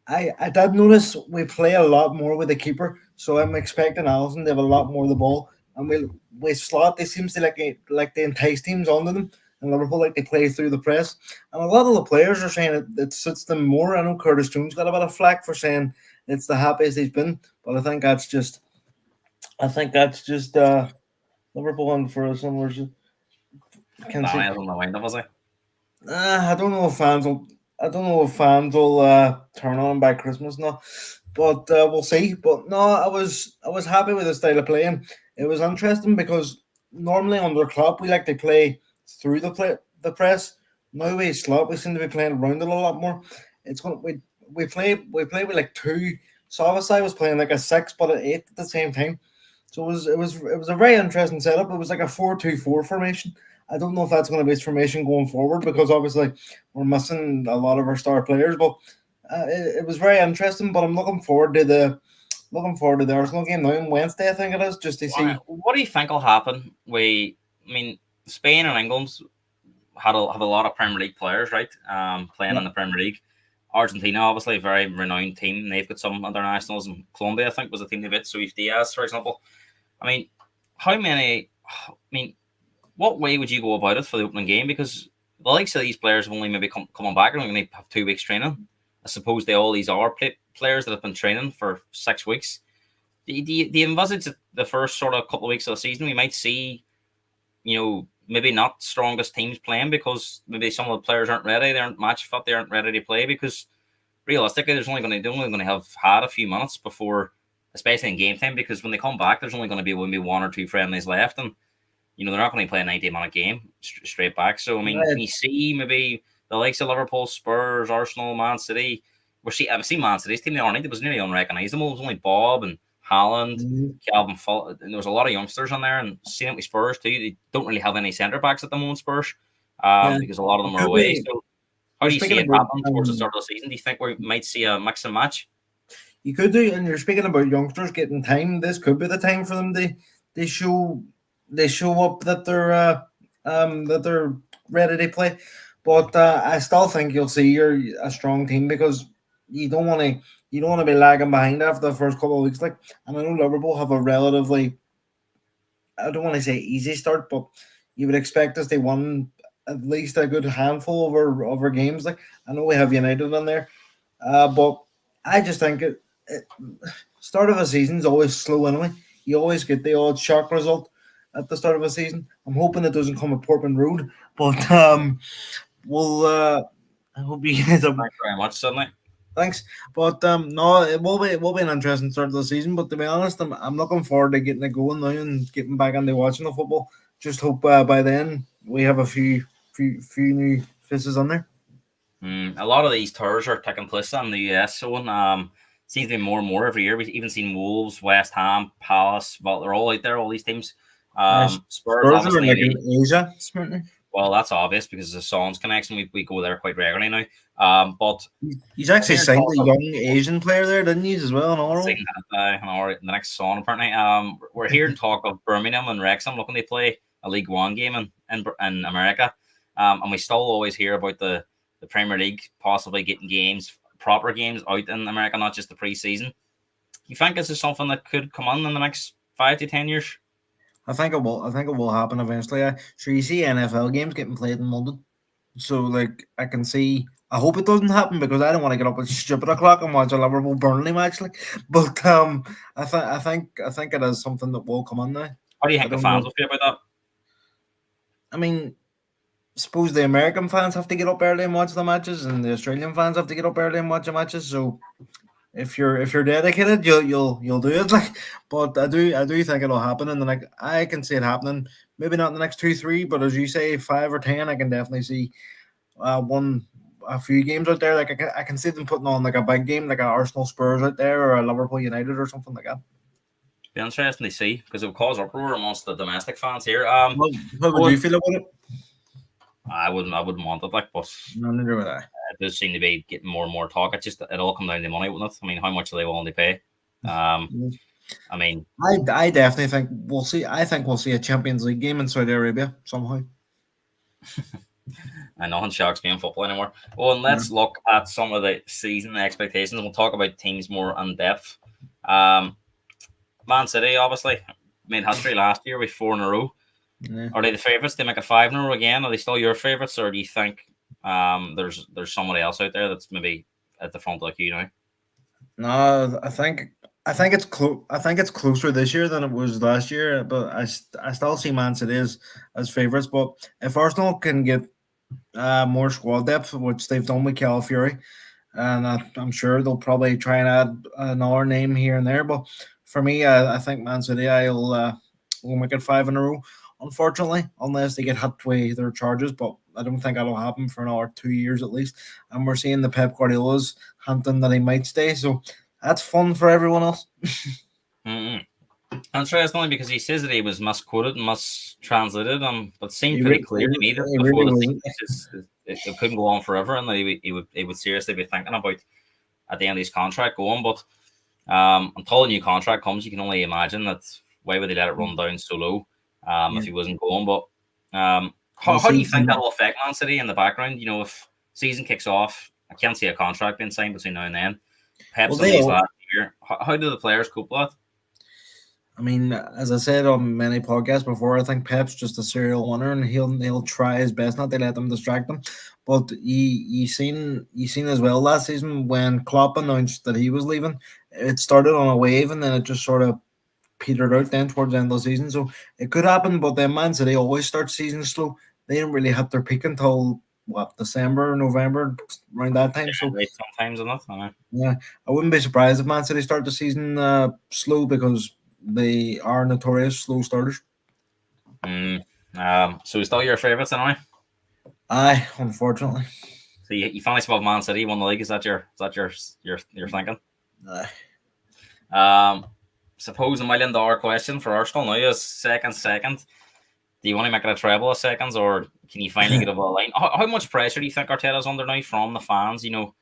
I did notice we play a lot more with the keeper, so I'm expecting Allison to have a lot more of the ball, and we slot. They seems to like they entice teams onto them, and Liverpool like they play through the press, and a lot of the players are saying it suits them more. I know Curtis Jones got a bit of flack for saying it's the happiest he's been, but I think that's just Liverpool and for some reason can Danny see. is on the wind up, was he? I don't know if fans will. I don't know if fans will turn on by Christmas now, but we'll see. But no, I was happy with the style of playing. It was interesting because normally under Klopp we like to play through the press. Now we slot we seem to be playing around it a lot more. It's going we play with like two. So obviously I was playing like a six but an eight at the same time. So it was a very interesting setup. It was like a 4-2-4 formation. I don't know if that's going to be its formation going forward because obviously we're missing a lot of our star players. But it was very interesting. But I'm looking forward to the Arsenal game now on Wednesday. I think it is just to see. What do you think will happen? I mean, Spain and England have a lot of Premier League players, right? Playing Yeah, in the Premier League. Argentina, obviously, a very renowned team. They've got some internationals, and Colombia, I think, was a team they beat. So if Diaz, for example, I mean, how many? I mean, what way would you go about it for the opening game? Because the likes of these players have only maybe coming back and only have 2 weeks training. I suppose all these are players that have been training for 6 weeks. Do you envisage that the first sort of couple of weeks of the season we might see, maybe not strongest teams playing because maybe some of the players aren't ready, they aren't match fit, they aren't ready to play because realistically they're only going to have had a few minutes before, especially in game time, because when they come back there's only going to be maybe 1 or 2 friendlies left, and they're not going to play a 90-minute game straight back. So, I mean, can right. you see maybe the likes of Liverpool, Spurs, Arsenal, Man City? I've seen Man City's team the other night. It was nearly unrecognisable. It was only Bob and Haaland, Mhm. Calvin Phillips, and there was a lot of youngsters on there. And seeing it with Spurs too, they don't really have any centre backs at the moment, Spurs, Yeah, because a lot of it them are could away. be. So, how You're do you see speaking it about happen towards the start of the season? Do you think we might see a mix and match? you could do, and you're speaking about youngsters getting time. This could be the time for them to they show they show up that they're ready to play. But I still think you'll see you're a strong team because you don't want to you don't want to be lagging behind after the first couple of weeks. Like, and I know Liverpool have a relatively I don't want to say easy start, but you would expect us to win at least a good handful of our games. Like I know we have United in there, but I just think it start of a season is always slow anyway. You always get the odd shock result at the start of a season. I'm hoping it doesn't come at Portman Road, but we'll. I hope you guys have Thanks very much, Sydney. thanks. But no, it will be an interesting start of the season. But to be honest, I'm looking forward to getting it going now and getting back into watching the football. Just hope by then we have a few new faces on there. A lot of these tours are taking place in the US, so seems to be more and more every year. We've even seen Wolves, West Ham, Palace. Well, they're all out there. All these teams. Spurs, Spurs are obviously. like in Asia, apparently. Well, that's obvious because the Son's connection. We go there quite regularly now. But He's actually here in signed talk a of young Asian player there, didn't he, as well, in Oral? seeing that the next Son apparently. We're here in talk of Birmingham and Wrexham looking to play a League One game in America. And we still always hear about the Premier League possibly getting proper games out in America, not just the preseason. You think this is something that could come on in the next 5 to 10 years? I think it will. I think it will happen eventually. Sure, you see NFL games getting played in London, so like I can see. I hope it doesn't happen because I don't want to get up at stupid o'clock and watch a Liverpool Burnley match. Like, but I think it is something that will come on now. How do you I think the don't fans know. will feel about that? I mean, suppose the American fans have to get up early and watch the matches, and the Australian fans have to get up early and watch the matches. So if you're dedicated, you'll do it. Like, but I do think it'll happen, and then like I can see it happening. Maybe not in the next 2 3, but as you say, 5 or 10, I can definitely see one a few games out there. Like I can see them putting on like a big game, like a Arsenal Spurs out there, or a Liverpool United or something like that. Be interesting to see because it will cause uproar amongst the domestic fans here. How would Going you feel about it? I wouldn't want it, like, but No, neither would I. it does seem to be getting more and more talk. It's just it all come down to money, wouldn't it? I mean, how much are they willing to pay? Um, Mm. I mean, I definitely think we'll see. I think we'll see a Champions League game in Saudi Arabia somehow. I nothing shocks me in football anymore. Well, and Yeah. let's look at some of the season expectations. We'll talk about teams more in depth. Um, Man City obviously made history last year with 4 in a row. Yeah. Are they the favourites? They make a 5 in a row again. Are they still your favourites, or do you think there's somebody else out there that's maybe at the front like you now? No, I think it's I think it's closer this year than it was last year. But I still see Man City as favourites. But if Arsenal can get more squad depth, which they've done with Calafiori, and I'm sure they'll probably try and add another name here and there. But for me, I think Man City will make it 5 in a row. Unfortunately, unless they get hit with their charges, but I don't think that'll happen for another 2 years at least. And we're seeing the Pep Guardiola's hinting that he might stay, so that's fun for everyone else. Mm-mm. Interestingly, because he says that he was misquoted and mistranslated, but it seemed He, pretty re- clear to me that he before really the wasn't. season it couldn't go on forever, and that he would seriously be thinking about at the end of his contract going. But until a new contract comes, you can only imagine that why would they let it run down so low Yeah. if he wasn't going. But Well, how do you see, think that will affect Man City in the background? You know, if season kicks off, I can't see a contract being signed between now and then. Pep's well, in they these all, last year. How do the players cope with that? I mean, as I said on many podcasts before, I think Pep's just a serial winner, and he'll try his best not to let them distract him. But you seen as well last season when Klopp announced that he was leaving, it started on a wave and then it just sort of petered out then towards the end of the season. So it could happen, but then Man City always start seasons slow. They didn't really hit their peak until what December, November, around that time. So Right, sometimes enough. I know. yeah, I wouldn't be surprised if Man City start the season slow because they are notorious slow starters. So he's still your favourites anyway. Aye, unfortunately. So you finished above Man City, won the league. Is that your thinking? Aye. Suppose $1 million question for Arsenal now is second. Do you want to make it a treble of seconds, or can you finally get over the line? How much pressure do you think Arteta's under now from the fans? You know,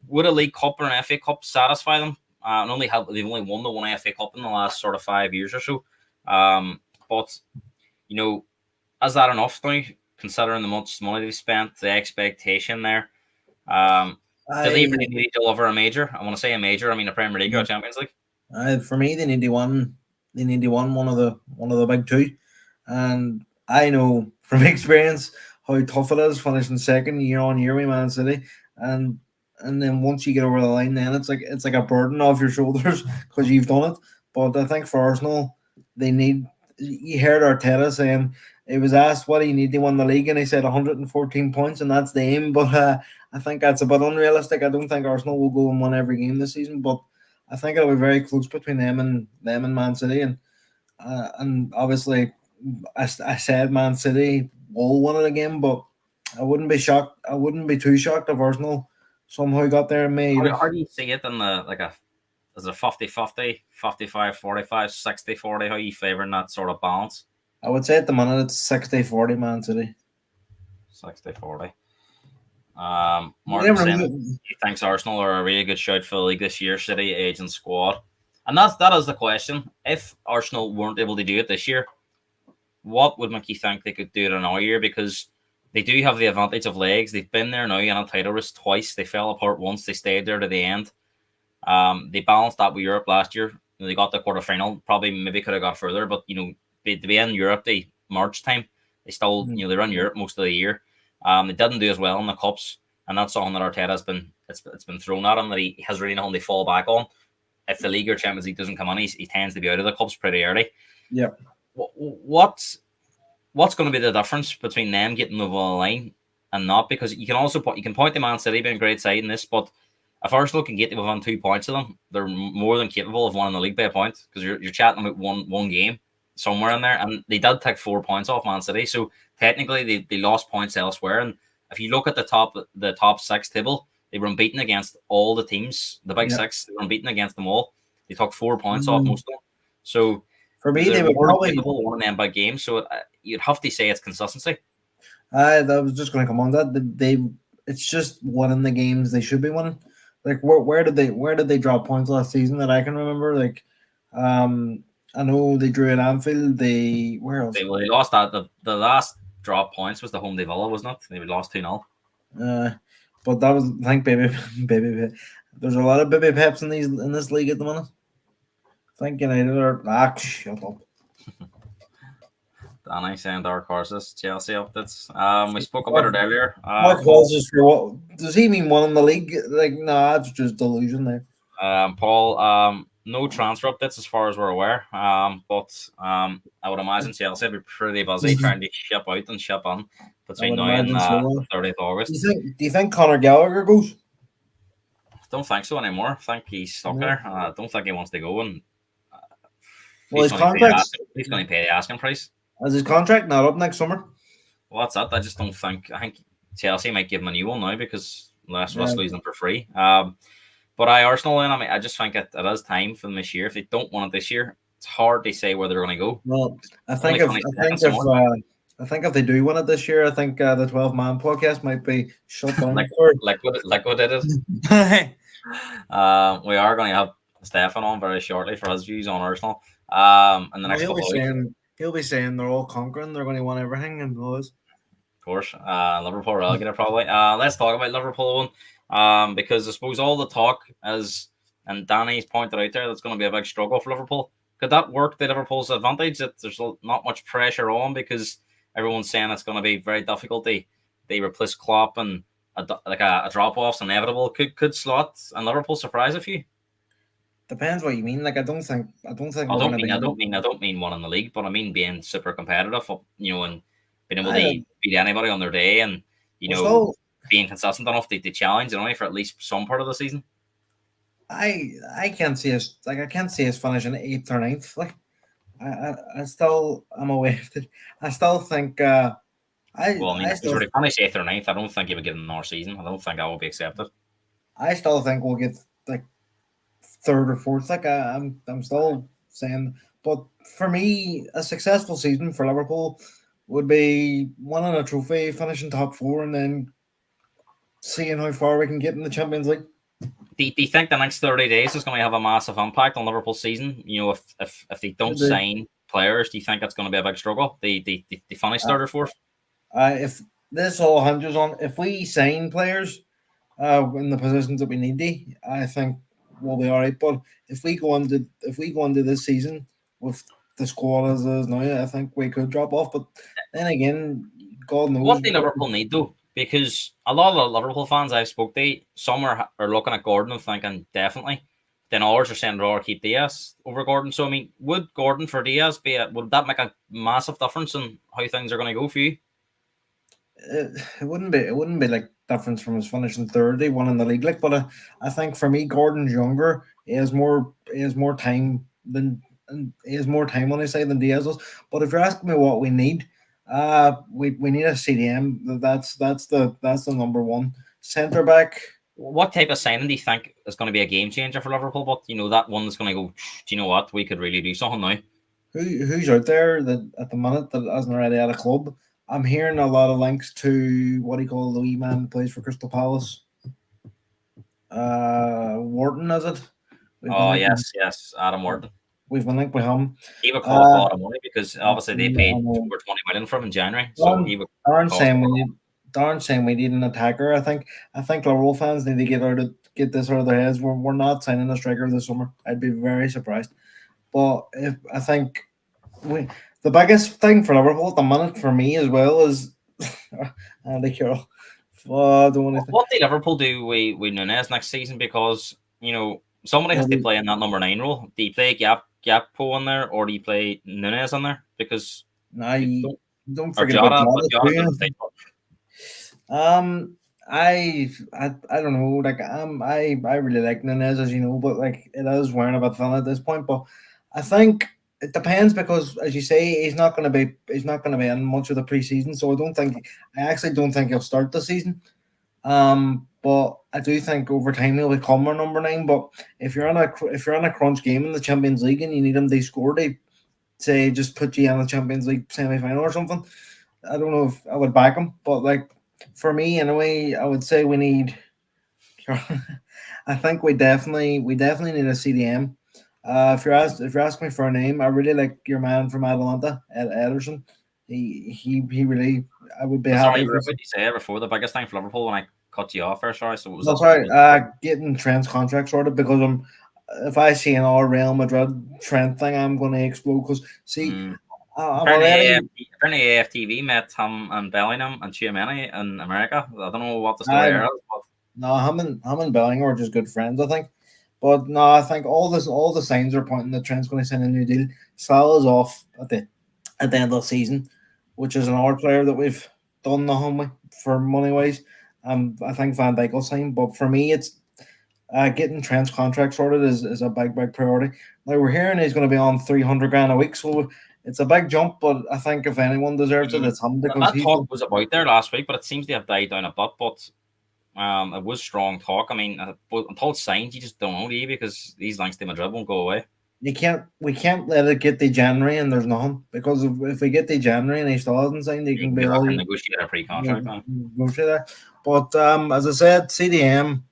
would a League Cup or an FA Cup satisfy them? And they've only won the one FA Cup in the last sort of 5 years or so. But you know, is that enough now, considering the much money they've spent, the expectation there? Do they really need to deliver a major? I want to say a major. I mean, a Premier League or a Champions League. For me, they need to win. They need to win one of the big two, and I know from experience how tough it is finishing second year on year with Man City, and then once you get over the line, then it's like a burden off your shoulders because you've done it. But I think for Arsenal, they need. You heard Arteta saying he was asked what do you need to win the league, and he said 114 points, and that's the aim. But I think that's a bit unrealistic. I don't think Arsenal will go and win every game this season, but I think it'll be very close between them and Man City, and obviously I said Man City will win it again, but I wouldn't be shocked. I wouldn't be too shocked if Arsenal somehow got there and made. How do you see it in the is it 50-50, 55-45, 60-40? How are you favouring that sort of balance? I would say at the minute it's 60-40 Man City. 60-40. You Martin never saying know. he thinks Arsenal are a really good shout for the league this year. City age and squad, and that is the question. If Arsenal weren't able to do it this year, what would make you think they could do it another year? Because they do have the advantage of legs. They've been there now in a title race twice. They fell apart once. They stayed there to the end. They balanced that with Europe last year. They got the quarterfinal. Probably maybe could have got further, but to be in Europe, the March time, they still they run Europe most of the year. They didn't do as well in the cups, and that's something that Arteta's been it's been thrown at him that he has really nothing to fall back on. If the league or Champions League doesn't come on, he tends to be out of the cups pretty early. Yeah. What's going to be the difference between them getting over the line and not? Because you can point to Man City being a great side in this, but if Arsenal can get within 2 points of them, they're more than capable of winning the league by a point. Because you're chatting about one game somewhere in there, and they did take 4 points off Man City, so technically they lost points elsewhere. And if you look at the top six table, they were unbeaten against all the teams, the big six. They were unbeaten against them all. They took 4 points off most of them. So for me, they would more probably capable of winning them big games. So you'd have to say it's consistency. I that was just going to come on that it's just winning the games they should be winning. Like where did they drop points last season that I can remember? Like, I know they drew at Anfield. They where else? They lost that the last drop points was the home to Villa, wasn't it? They lost 2-0. Uh, but that was I think baby baby. There's a lot of baby peps in this league at the minute. I think United are shut up. Danny saying dark horses, Chelsea updates. We spoke about it earlier. Mark Hall's just for what? Does he mean winning the league? Like, no, that's just delusion there. Paul, no transfer updates as far as we're aware. But I would imagine Chelsea will be pretty busy trying to ship out and ship on I between would now and imagine so. 30th August. Do you think Conor Gallagher goes? Don't think so anymore. I think he's stuck No. there. I don't think he wants to go, and Well, he's his going to pay contract he's going to pay the asking price. is his contract not up next summer? Well, that's it. I just don't think. I think Chelsea might give him a new one now because let's Yeah. lose them for free. But Arsenal, I mean, I just think it is time for them this year. If they don't want it this year, it's hard to say where they're going to go. Well, I Only think if 20 I think seconds if more. I think if they do win it this year, I think the 12-man podcast might be shut down. Like what did it? We are going to have Stefan on very shortly for his views on Arsenal. In the next he'll couple be of weeks. saying he'll be saying they're all conquering. They're going to want everything and those. Of course, Liverpool relegated probably. Let's talk about Liverpool because I suppose all the talk is, and Danny's pointed out there, that's going to be a big struggle for Liverpool. Could that work to Liverpool's advantage? That there's not much pressure on because everyone's saying it's going to be very difficult. They replace Klopp and a drop off's inevitable. Could Slot and Liverpool surprise a few? Depends what you mean. Like I don't think I we're don't going to mean I be. don't mean one in the league, but I mean being super competitive. And being able I to beat anybody on their day, and we're still. being consistent enough to challenge for at least some part of the season. I can't see us like I can't see us finishing eighth or ninth. Like I still I'm away with it. I still think Well, I mean, I if he's still already finished eighth or ninth, I don't think he would get another season. I don't think that will be accepted. I still think we'll get like third or fourth. Like I'm still saying, but for me, a successful season for Liverpool would be winning a trophy, finishing top four, and then seeing how far we can get in the Champions League. Do you think the next 30 days is going to have a massive impact on Liverpool's season? If they don't sign players, do you think it's going to be a big struggle? They finish third or fourth? If this all hinges on if we sign players in the positions that we need to, I think we'll be all right. But if we go into this season with the squad as is now, I think we could drop off. But then again, God knows What do Liverpool need though? Because a lot of the Liverpool fans I've spoke to, some are looking at Gordon and thinking definitely. Then others are saying rather keep Diaz over Gordon. So I mean, would Gordon for Diaz would that make a massive difference in how things are going to go for you? it wouldn't be like difference from his finishing third. They won in the league, like. But I think for me, Gordon's younger. He has more time than and he has more time on his side than Diaz does. But if you're asking me what we need, we need a CDM. That's the number one centre back. What type of signing do you think is going to be a game changer for Liverpool? But that one that's going to go. Do you know what? We could really do something now. Who's out there that at the minute that hasn't already had a club? I'm hearing a lot of links to what do you call the wee man who plays for Crystal Palace. Wharton, is it? Yes, Adam Wharton. We've been linked with him. He would cost a lot of money because obviously they paid over 20 million for him in January. So he would. Darren saying we need an attacker. I think Liverpool fans need to get this out of their heads. We're not signing a striker this summer. I'd be very surprised. But I think the biggest thing for Liverpool at the minute for me as well is Andy Carroll. What do Liverpool do with Nunez next season? Because somebody has to play in that number 9 role. Do you play Gakpo in there, or do you play Nunez in there? Because don't forget about Jota. I don't know. Like I really like Nunez, as you know, but like it is wearing a bit thin at this point. But I think it depends because, as you say, he's not going to be in much of the preseason. So I actually don't think he'll start the season. But I do think over time he'll become our number 9. But if you're on a crunch game in the Champions League and you need him to score, they say just put you in the Champions League semi-final or something. I don't know if I would back him, but like for me anyway, I would say we need. I think we definitely need a CDM. If you're asking me for a name, I really like your man from Atalanta, Ederson. He really I would be Sorry, happy for. what you said before the biggest thing for Liverpool when I cut you off there. Sorry, so what was No, that? sorry. Getting Trent's contract sorted because if I see another Real Madrid Trent thing, I'm going to explode. Because see, Mm. I'm already. Apparently, AFTV met him and Bellingham and Chiamani in America. I don't know what the story I is, but No, him and Bellingham are just good friends, I think. But no, I think all the signs are pointing that Trent's going to sign a new deal. Salah's off at the end of the season, which is another player that we've done nothing with for money wise. I think Van Dijk will sign, but for me, it's getting Trent's contract sorted is a big priority. Now we're hearing he's going to be on 300 grand a week, so it's a big jump. But I think if anyone deserves it, mm, it's him because that he's talk was about there last week, but it seems to have died down a bit. But it was strong talk. I mean, but until it's signed, you just don't know, do you? Because these links to Madrid won't go away. you can't we can't let it get to January and there's nothing because if we get to January and he still hasn't signed, he You can can be go back all and negotiate a pre-contract. Man. go through that. But as I said, CDM.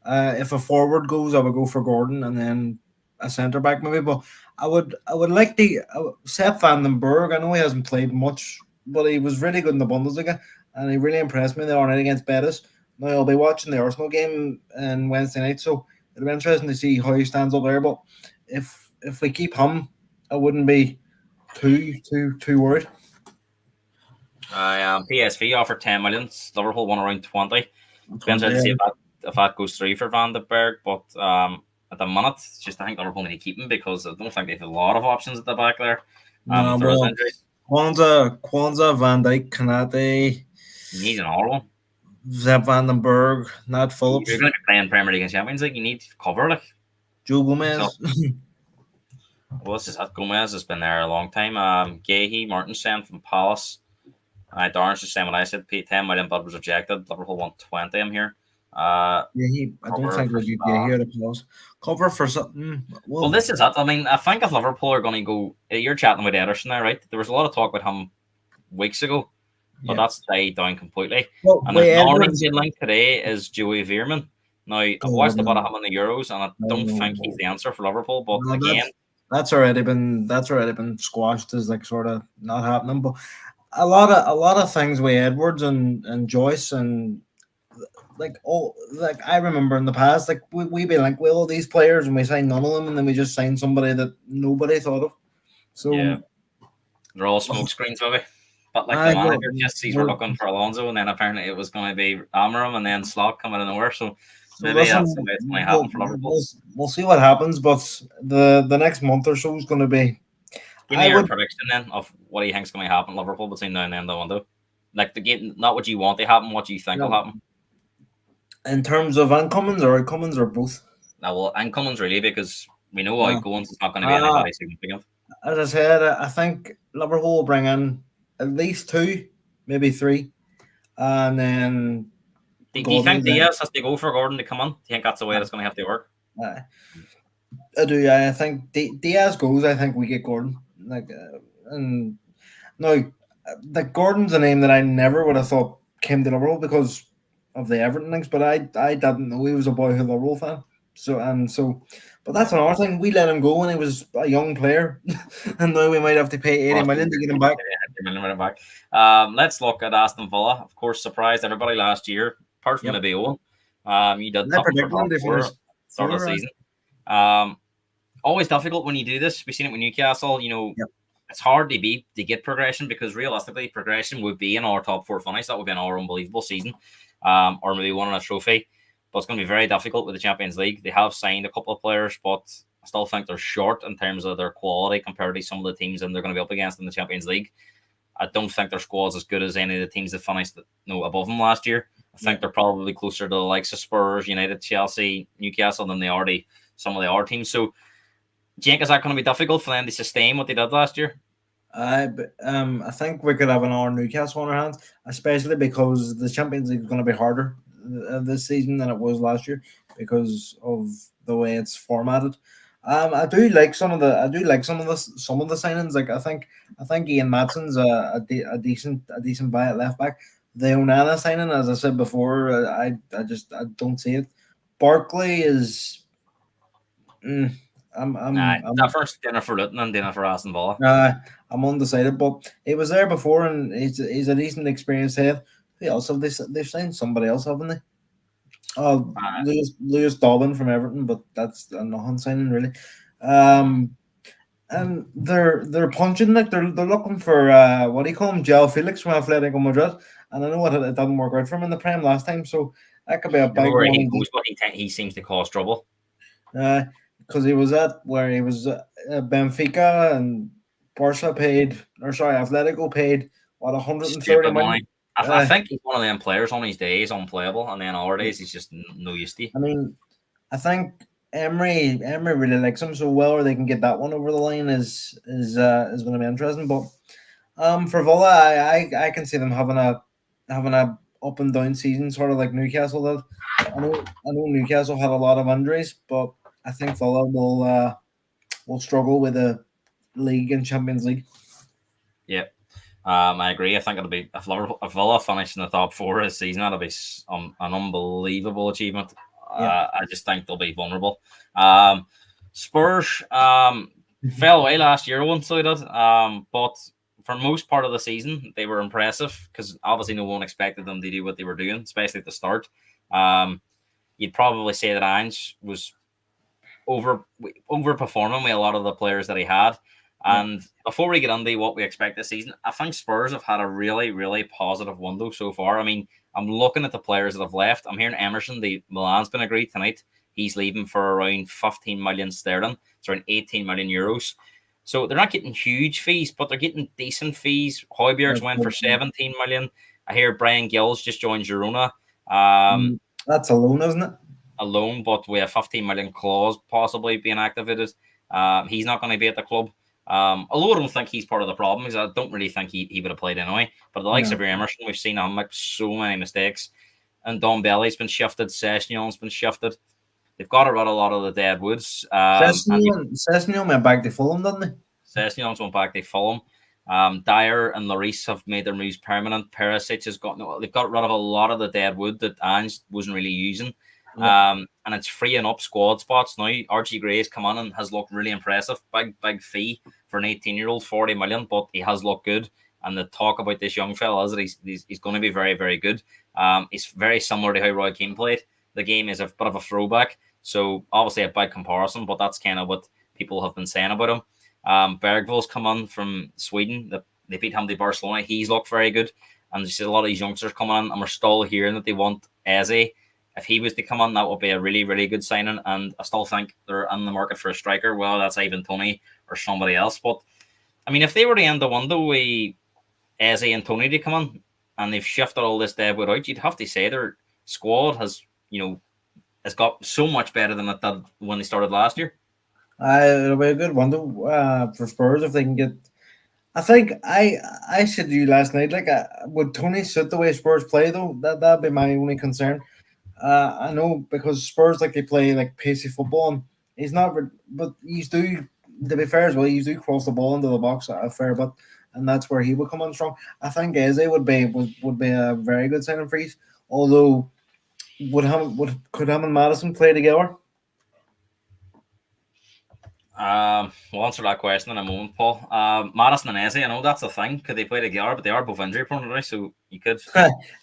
If a forward goes, I would go for Gordon and then a centre back maybe. But I would like the Sepp Van den Berg. I know he hasn't played much, but he was really good in the Bundesliga and he really impressed me the other night against Betis. Now I'll be watching the Arsenal game on Wednesday night, so it'll be interesting to see how he stands up there. But if we keep him, I wouldn't be too worried. PSV offered 10 million. Liverpool won around 20. Depends how to see Yeah. if that goes through for Van den Berg, but at the minute, it's just I think Liverpool need to keep him because I don't think they have a lot of options at the back there. No, If there is well, injuries, Kwanzaa, Van Dijk, Kanate, you need an all one. Zep Van den Berg, Nat You're Phillips, going to be playing Premier League and Champions League. You need cover. Like, Joe so, Gomez. well, this is that Gomez has been there a long time. Gahey, Martinsen from Palace. Darren's just saying what I said. 10 million, but was rejected. Liverpool won 20. I'm here. I don't Cover think for we get here to close. Cover for something. Well, this is it. I mean, I think if Liverpool are going to go, you're chatting with Ederson now, right? There was a lot of talk about him weeks ago, but Yeah. that's died down completely. Well, And wait, there's another name Edwards. being linked today is Joey Veerman. Now, I've watched a bit of him in the Euros, and I don't think he's the answer for Liverpool. But No, again, that's already been squashed as like sort of not happening. But a lot of things with Edwards and Joyce and like I remember in the past like we be like with all these players and we sign none of them and then we just sign somebody that nobody thought of. yeah, So they're all smoke screens, maybe. But like the I manager, just these were looking for Alonso, and then apparently it was going to be Amarim, and then Slot coming in nowhere. So So maybe listen, that's the way it's going to we'll, happen for Liverpool. we'll, we'll see what happens, but the next month or so is going to be. Give me I your would prediction then of what do you think is going to happen Liverpool between now and the end of the window. Like the game, not what you want to happen, what you think will happen. in terms of incomings or both. Now, well, incomings really because we know Uh, outgoings is not going to be uh, anybody significant. as I said, I think Liverpool will bring in at least two, maybe three, and then Do you think Gordon. Then Diaz has to go for Gordon to come on? Do you think that's the way that's going to have to work? uh, I do. I think Diaz goes. I think we get Gordon. And no, like Gordon's a name that I never would have thought came to Liverpool because of the Everton links, but I didn't know he was a boyhood Liverpool fan. But that's another thing. We let him go when he was a young player, and now we might have to pay 80 million to get him back. Back. Let's look at Aston Villa. Of course, surprised everybody last year, apart from Yep. maybe Owen. You did And I top for predicted them top to four finish start of the four. season. Always difficult when you do this. We've seen it with Newcastle. Yep. It's hard to get progression because realistically, progression would be in our top four finish. That would be an unbelievable season, or maybe winning a trophy. But it's going to be very difficult with the Champions League. They have signed a couple of players, but I still think they're short in terms of their quality compared to some of the teams that they're going to be up against in the Champions League. I don't think their squad's as good as any of the teams that finished above them last year. I think they're probably closer to the likes of Spurs, United, Chelsea, Newcastle than they are to some of the other teams. So, do you think is that going to be difficult for them to sustain what they did last year? I think we could have another Newcastle on our hands, especially because the Champions League is going to be harder this season than it was last year because of the way it's formatted. I do like some of the some of the signings. Like I think Ian Matson's a decent buy at left back. The Onana signing, as I said before, I don't see it. Barkley is mm, I'm Different dinner for Luton and dinner for Aston Villa. I'm undecided, but he was there before, and he's a decent experienced head. Who else have they've signed somebody else, haven't they? Oh, Uh, Lewis Dobbin from Everton, but that's a nothing signing really. Um, and they're punching like they're looking for what do you call him, João Felix from Atletico Madrid, and I know it didn't work out for him in the Prem last time, so that could be a big everywhere one. he goes, but he seems to cause trouble. Because he was at where he was Benfica and Barca paid, or sorry, Atletico paid what 130 Stupid million. money. I Uh, think he's one of them players on his days unplayable, and then other days he's just no use to. I mean, I think Emery really likes him so well, or they can get that one over the line is going to be interesting. But for Villa, I can see them having a up and down season, sort of like Newcastle did. I know Newcastle had a lot of injuries, but I think Villa will struggle with the league and Champions League. Yeah. I agree. I think it'll be if Villa finish in the top four this season, that'll be an unbelievable achievement. Yeah. I just think they'll be vulnerable. Spurs fell away last year once they did, but for most part of the season they were impressive because obviously no one expected them to do what they were doing, especially at the start. You'd probably say that Ange was overperforming with a lot of the players that he had. And before we get into what we expect this season, I think Spurs have had a really, really positive window so far. I mean, I'm looking at the players that have left. I'm hearing Emerson, the Milan's been agreed tonight. He's leaving for around 15 million sterling. It's around 18 million euros. So they're not getting huge fees, but they're getting decent fees. Hoiberg's went for 17 million. I hear Brian Gills just joined Girona. That's a loan, isn't it? A loan, but with a 15 million clause possibly being activated. He's not going to be at the club. Although I don't think he's part of the problem, because I don't really think he would have played anyway. But the likes of Emerson, we've seen him make so many mistakes. And Don Belly's been shifted, Session's been shifted. They've got rid of a lot of the dead woods. Session went back to Fulham, didn't he? Session's went back to Fulham. Dyer and Lloris have made their moves permanent. Perisic has they've got rid of a lot of the dead wood that Ange wasn't really using. And it's freeing up squad spots now. Archie Gray's come on and has looked really impressive. Big fee for an 18-year-old, 40 million, but he has looked good. And the talk about this young fella is that he's going to be very, very good. He's very similar to how Roy Keane played. The game is a bit of a throwback, so obviously a big comparison, but that's kind of what people have been saying about him. Bergvall's come on from Sweden. They beat him to Barcelona. He's looked very good. And there's a lot of these youngsters coming on, and we're still hearing that they want Eze. If he was to come on, that would be a really, really good signing. And I still think they're in the market for a striker. Well, that's Ivan Toney or somebody else. But, I mean, if they were to end the window with Eze and Toney to come on, and they've shifted all this deadwood out, you'd have to say their squad has got so much better than it did when they started last year. It'll be a good window for Spurs if they can get. I think I said to you last night, like, would Toney suit the way Spurs play though? That'd be my only concern. I know because Spurs like they play like pacey football, and he's not, but he's do to be fair as well. He's do cross the ball into the box a fair bit, and that's where he would come on strong. I think Eze would be a very good signing for us. Although, could him and Madison play together? We'll answer that question in a moment, Paul. Madison and Eze, I know that's the thing. Could they play together? But they are both injury prone, right? So you could.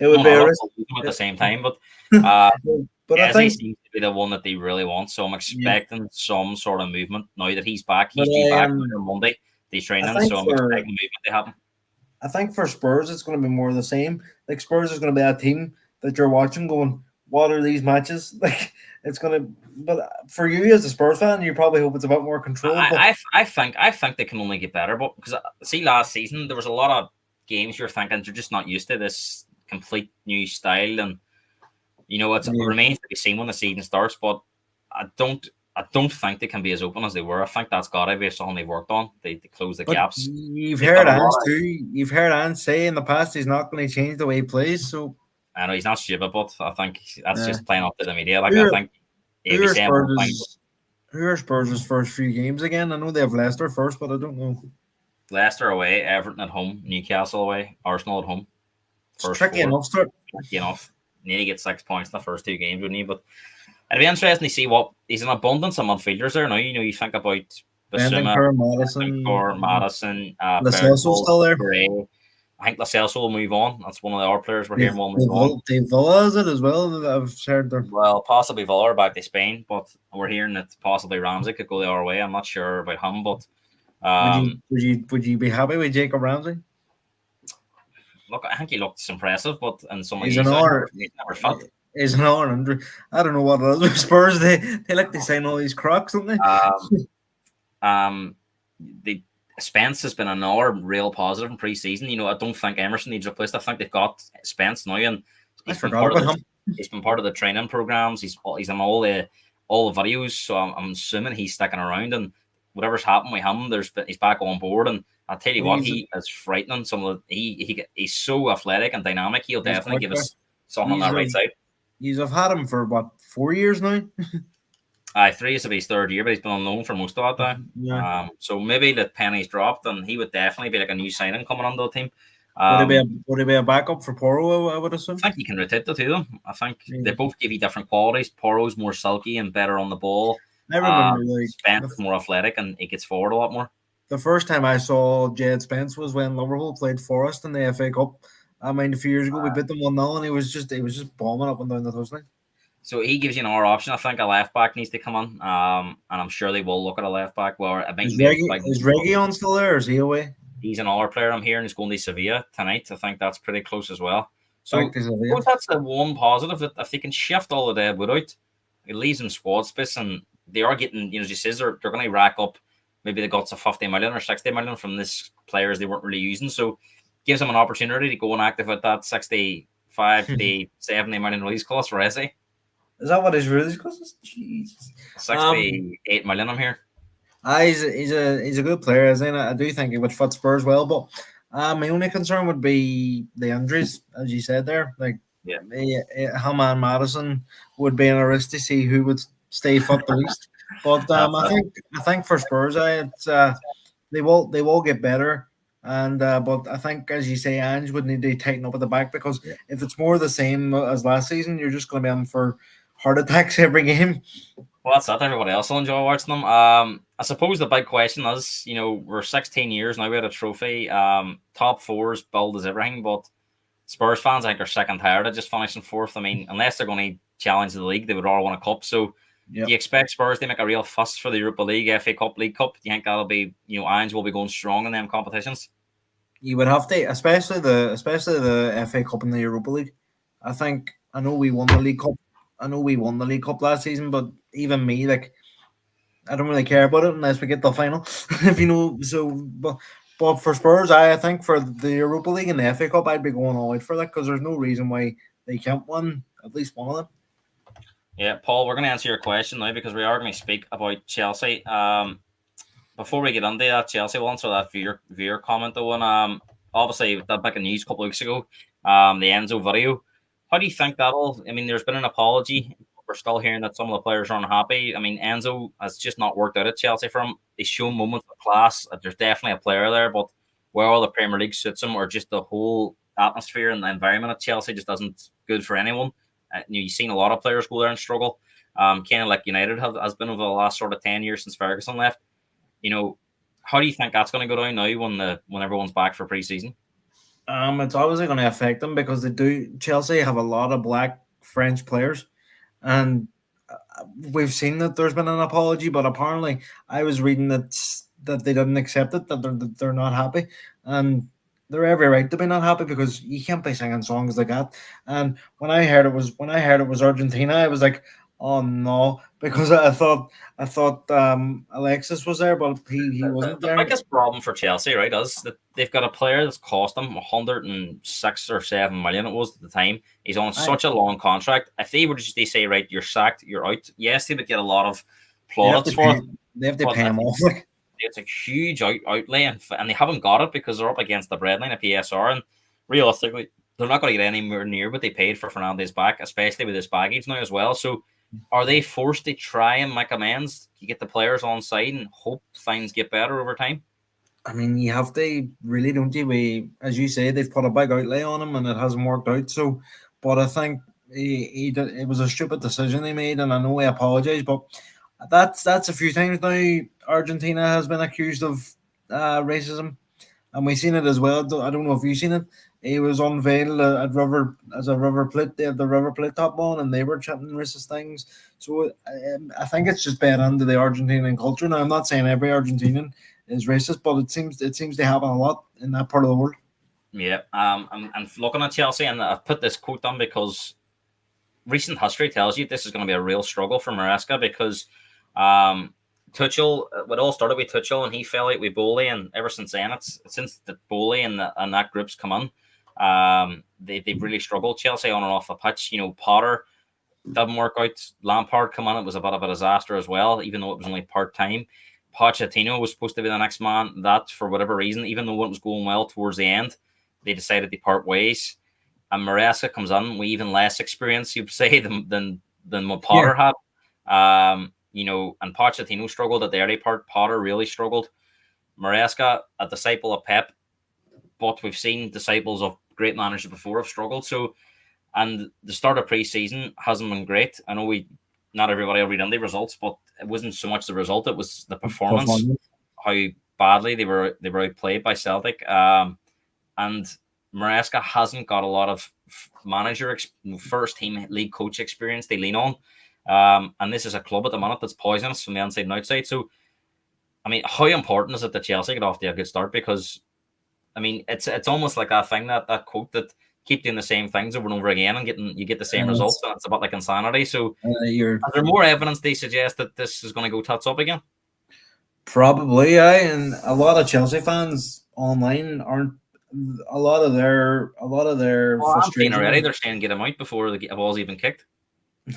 It would be a risk at the same time, but but Eze I think seems to be the one that they really want. So I'm expecting some sort of movement now that he's back. He's due back on Monday. He's training, so I'm expecting movement to happen. I think for Spurs, it's going to be more of the same. Like Spurs is going to be a team that you're watching, going, "What are these matches?" Like it's going to. But for you as a Spurs fan, you probably hope it's a bit more control. I think they can only get better, but because see last season there was a lot of games you're thinking you're just not used to this complete new style, and it remains to be seen when the season starts. But I don't think they can be as open as they were. I think that's got to be something they've worked on. They close the gaps. You've heard Ange too. You've heard Ange say in the past he's not going to change the way he plays. So I know he's not stupid, but I think that's just playing up to the media. Like I think. Who are Spurs' first few games again? I know they have Leicester first, but I don't know. Leicester away, Everton at home, Newcastle away, Arsenal at home. It's First tricky four. enough start. Lucky enough. Need to get 6 points in the first two games, wouldn't he? But it'd be interesting to see what he's an abundance of midfielders there now. You think about Basuma, Bentancur, Madison, or Madison, Lo Celso's Bergwall, still there. Gray. I think Lo Celso will move on. That's one of the other players we're Dave, hearing will move on. Dave Villa is it as well that I've heard there. Well, possibly Valor back to Spain, but we're hearing that possibly Ramsey could go the other way. I'm not sure about him, but Would you be happy with Jacob Ramsey? look, I think he looks impressive, but in some of He's these, an hour. he's never fit. He's an hour under. I don't know what it is with Spurs. They like to sign all these crocks, don't they? The Spence has been another real positive in pre-season. I don't think Emerson needs replaced. I think they've got Spence now, and I forgot about him. He's been part of the training programs. He's in all the videos, so I'm assuming he's sticking around. And whatever's happened with him, he's back on board. And I'll tell you what, he is frightening. He's so athletic and dynamic. He'll definitely give us something on that right side. You've had him for what, 4 years now? 3 is his third year, but he's been on loan for most of that time. Yeah. So maybe the pennies dropped, and he would definitely be like a new signing coming onto the team. Would he be a backup for Porro, I would assume? I think you can rotate the two of them. I think they both give you different qualities. Porro's more silky and better on the ball. I remember Spence is more athletic and he gets forward a lot more. The first time I saw Jed Spence was when Liverpool played Forest in the FA Cup. I mean, a few years ago we beat them 1-0, and he was just bombing up and down the touchline. So he gives you another option. I think a left back needs to come on, and I'm sure they will look at a left back. Well, I think is Reguilon still there, or is he away? He's another player I'm hearing is going to Sevilla tonight. I think that's pretty close as well. So that's the one positive, that if they can shift all of that without, it leaves them squad space, and they are getting, as you says, they're going to rack up maybe the guts of 50 million or 60 million from this players they weren't really using. So gives them an opportunity to go and activate that 65 to 70 million release cost for Eze. Is that what his release cost is? Jesus. 68 million, I'm here. He's a good player, isn't he? I do think he would fit Spurs well, but my only concern would be the injuries, as you said there. Like, him and Madison would be in a race to see who would stay fit the least. But I think for Spurs, they will get better. And but I think, as you say, Ange would need to tighten up at the back, because if it's more the same as last season, you're just going to be in for heart attacks every game. Well, that's it. Everybody else will enjoy watching them. I suppose the big question is, we're 16 years now. We had a trophy. Top fours build is everything, but Spurs fans, I think, are sick and tired of just finishing fourth. I mean, unless they're going to challenge the league, they would all want a cup. So, do you expect Spurs to make a real fuss for the Europa League, FA Cup, League Cup? Do you think that'll be, Ange will be going strong in them competitions? You would have to, especially the FA Cup and the Europa League. I know we won the League Cup. I know we won the League Cup last season, but even me, like, I don't really care about it unless we get the final. But for Spurs, I think for the Europa League and the FA Cup, I'd be going all out for that, because there's no reason why they can't win at least one of them. Yeah, Paul, we're going to answer your question now, because we are going to speak about Chelsea. Before we get into that, Chelsea, we'll answer that viewer comment though. And obviously, that back in news a couple of weeks ago, the Enzo video. How do you think that'll? I mean, there's been an apology. We're still hearing that some of the players are unhappy. I mean, Enzo has just not worked out at Chelsea for him. He's shown moments of class. There's definitely a player there, but where all the Premier League suits him, or just the whole atmosphere and the environment at Chelsea just isn't good for anyone. You've seen a lot of players go there and struggle. Kind of like United has been over the last sort of 10 years since Ferguson left. How do you think that's going to go down now when everyone's back for pre-season? It's obviously going to affect them, because Chelsea have a lot of black French players, and we've seen that there's been an apology, but apparently I was reading that they didn't accept it, that they're not happy, and they're every right to be not happy, because you can't be singing songs like that. And when I heard it was Argentina, I was like, oh no, because I thought Alexis was there, but he wasn't there. The biggest problem for Chelsea, right, is that they've got a player that's cost them 106 or 7 million. It was at the time. He's on such a long contract. If they were just to say, right, you're sacked, you're out. Yes, they would get a lot of plaudits for it. They have to pay him off. It's a huge outlay, and they haven't got it because they're up against the breadline of PSR, and realistically, they're not going to get anywhere near what they paid for Fernandes back, especially with this baggage now as well. So are they forced to try and make amends? You get the players on side and hope things get better over time. I mean, you have to really, don't you? As you say, they've put a big outlay on him, and it hasn't worked out. So, but I think he did, it was a stupid decision he made, and I know he apologized. But that's a few times now. Argentina has been accused of racism, and we've seen it as well. I don't know if you've seen it. He was unveiled at River as a River Plate. They have the River Plate top on, and they were chanting racist things. So I think it's just bad into the Argentinian culture. Now I'm not saying every Argentinian is racist, but it seems they have a lot in that part of the world. Yeah. And looking at Chelsea, and I've put this quote down because recent history tells you this is going to be a real struggle for Maresca because Tuchel, it all started with Tuchel and he fell out with Bowley, and ever since then, it's since the Bowley and that group's come on, they've really struggled. Chelsea on and off the pitch. Potter didn't work out. Lampard come on, it was a bit of a disaster as well, even though it was only part time. Pochettino was supposed to be the next man. That, for whatever reason, even though it was going well towards the end, they decided to part ways. And Maresca comes in with even less experience, you'd say, than what Potter had. And Pochettino struggled at the early part. Potter really struggled. Maresca, a disciple of Pep, but we've seen disciples of great managers before have struggled. So, and the start of pre-season hasn't been great. I know not everybody will read on the results, but it wasn't so much the result; it was the performance, how badly they were outplayed by Celtic. And Maresca hasn't got a lot of manager first team league coach experience they lean on. And this is a club at the minute that's poisonous from the inside and outside. So, I mean, how important is it that Chelsea get off to a good start? Because, I mean, it's almost like that thing, that quote that keep doing the same things over and over again and you get the same results, and it's about like insanity. So, is there more evidence they suggest that this is going to go tits up again? Probably, and a lot of Chelsea fans online aren't. A lot of their frustration already. They're saying get him out before the ball's even kicked.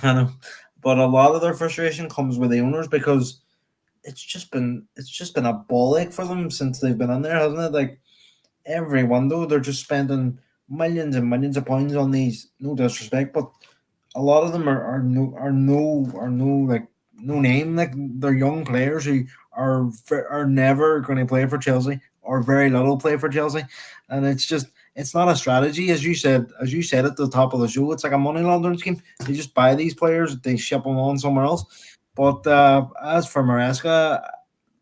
I know, but a lot of their frustration comes with the owners because it's just been a ball ache for them since they've been in there, hasn't it? Like every window, they're just spending millions and millions of pounds on these. No disrespect, but a lot of them are no like no name. Like they're young players who are never going to play for Chelsea or very little play for Chelsea, and it's not a strategy, as you said at the top of the show. It's like a money laundering scheme. They just buy these players, they ship them on somewhere else. But as for Maresca,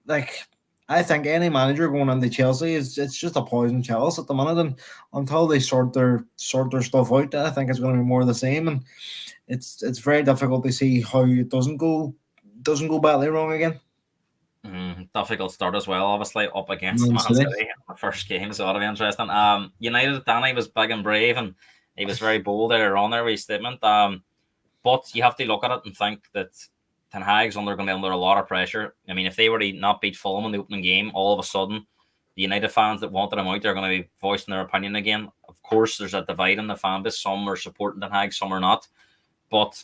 like I think any manager going into Chelsea it's just a poison chalice at the minute, and until they sort their stuff out, I think it's going to be more of the same. And it's very difficult to see how it doesn't go badly wrong again. Difficult start as well, obviously up against Man City in the first game, so that'll be interesting. United, Danny was big and brave, and he was very bold earlier on there with his statement. But you have to look at it and think that Ten Hag's going to be under a lot of pressure. I mean, if they were to not beat Fulham in the opening game, all of a sudden, the United fans that wanted him out, they're going to be voicing their opinion again. Of course, there's a divide in the fan base. Some are supporting Ten Hag, some are not. But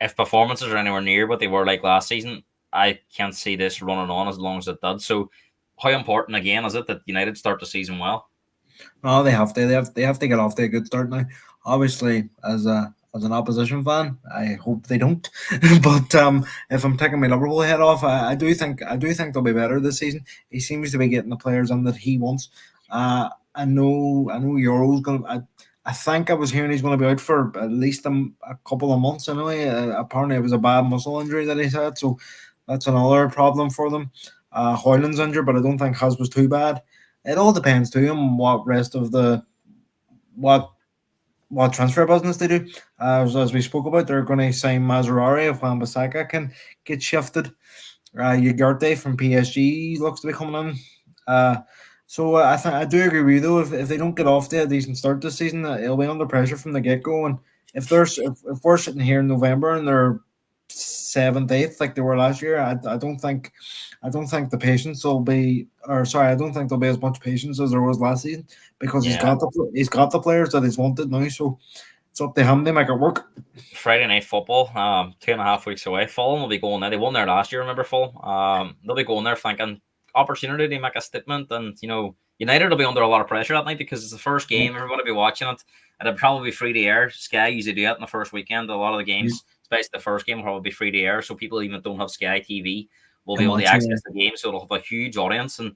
if performances are anywhere near what they were like last season, I can't see this running on as long as it did. So, how important again is it that United start the season well? No, they have to. They have to get off to a good start now. Obviously, as an opposition fan, I hope they don't. But if I'm taking my Liverpool head off, I do think they'll be better this season. He seems to be getting the players on that he wants. I know Euro's gonna. I think I was hearing he's going to be out for at least a couple of months anyway. Apparently, it was a bad muscle injury that he had, so that's another problem for them. Hoyland's injured, but I don't think his was too bad. It all depends too on what rest of the what transfer business they do. As we spoke about, they're going to sign Mazarari if Wan-Bissaka can get shifted. Ugarte from PSG looks to be coming in. So I do agree with you though. If they don't get off to a decent start this season, it'll be under pressure from the get go. And if we're sitting here in November and they're 7th, 8th like they were last year, I don't think the patience will be, or sorry, I don't think there'll be as much patience as there was last season because he's got the players that he's wanted now. So it's up to him to make it work. Friday night football, 2.5 weeks away. Fulham will be going there. They won there last year, remember Fulham? They'll be going there thinking opportunity to make a statement, and United will be under a lot of pressure that night because it's the first game. Everybody will be watching it. it'd probably be free to air. Sky usually do it in the first weekend. A lot of the Yeah. games, especially the first game, will probably be free to air. So people even don't have Sky TV will be Come able on, to access the game. So it'll have a huge audience, and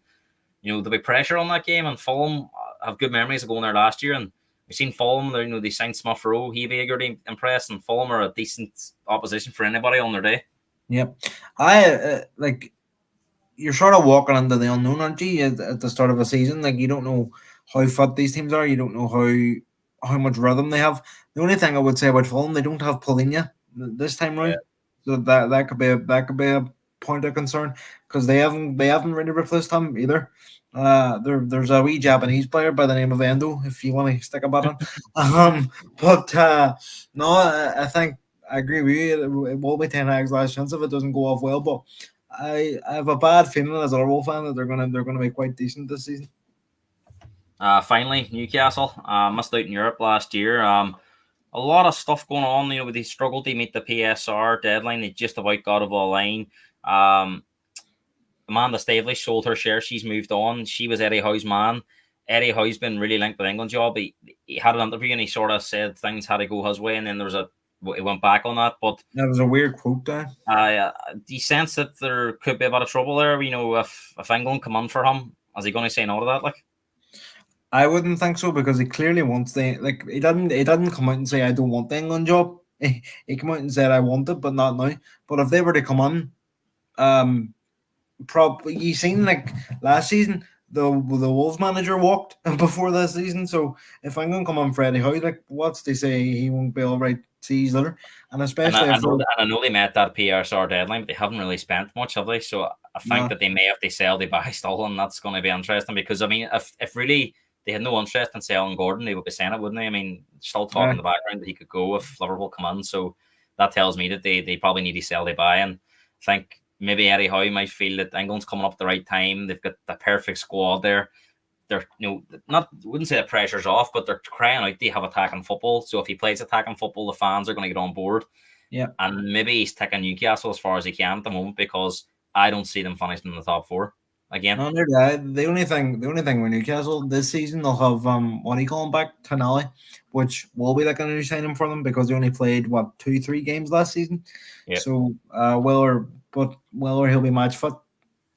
there'll be pressure on that game. And Fulham have good memories of going there last year, and we've seen Fulham. They signed Smith Rowe. He'd be good impressed, and Fulham are a decent opposition for anybody on their day. Yep. I like you're sort of walking into the unknown, aren't you? At the start of a season, like you don't know how fit these teams are. You don't know how much rhythm they have. The only thing I would say about Fulham, they don't have Paulinho this time Yeah. round, so that could be a point of concern because they haven't really replaced him either. There's a wee Japanese player by the name of Endo, if you want to stick a bat on. But no, I think I agree with you. It will be Ten Hag's last chance if it doesn't go off well, but. I have a bad feeling as a Liverpool fan that they're gonna be quite decent this season. Finally, Newcastle missed out in Europe last year. A lot of stuff going on. They struggled to meet the PSR deadline. They just about got over the line. Amanda Staveley sold her share. She's moved on. She was Eddie Howe's man. Eddie Howe's been really linked with England job. He had an interview and he sort of said things had to go his way, and then he went back on that. But That was a weird quote there. do you sense that there could be a bit of trouble there? If England come on for him, is he going to say no to that? Like, I wouldn't think so because he clearly wants the like he didn't come out and say I don't want the England job. He came out and said I want it, but not now. But if they were to come on, um, probably you seen like last season the Wolves manager walked before this season. So if I'm gonna come on Freddie Howe, like what's they say he won't be all right season, and and especially I if know they're I know they met that PSR deadline, but they haven't really spent much, have they? So I think no, that they may, if they sell, they buy still, and that's going to be interesting because I mean, if really they had no interest in selling Gordon, they would be saying it, wouldn't they? I mean, still talk in the background that he could go if Liverpool come in. So that tells me that they probably need to sell, they buy, and I think maybe Eddie Howe might feel that England's coming up at the right time. They've got the perfect squad there. They're not wouldn't say the pressure's off, but they're crying out they have attacking football. So if he plays attacking football, the fans are going to get on board. yeah. And maybe he's taking Newcastle as far as he can at the moment because I don't see them finishing in the top four again. No, they're dead. The only thing with Newcastle this season they'll have what do you call him back Tonali, which will be like a new signing for them because they only played 2-3 games last season. Yep. So Weller he'll be match fit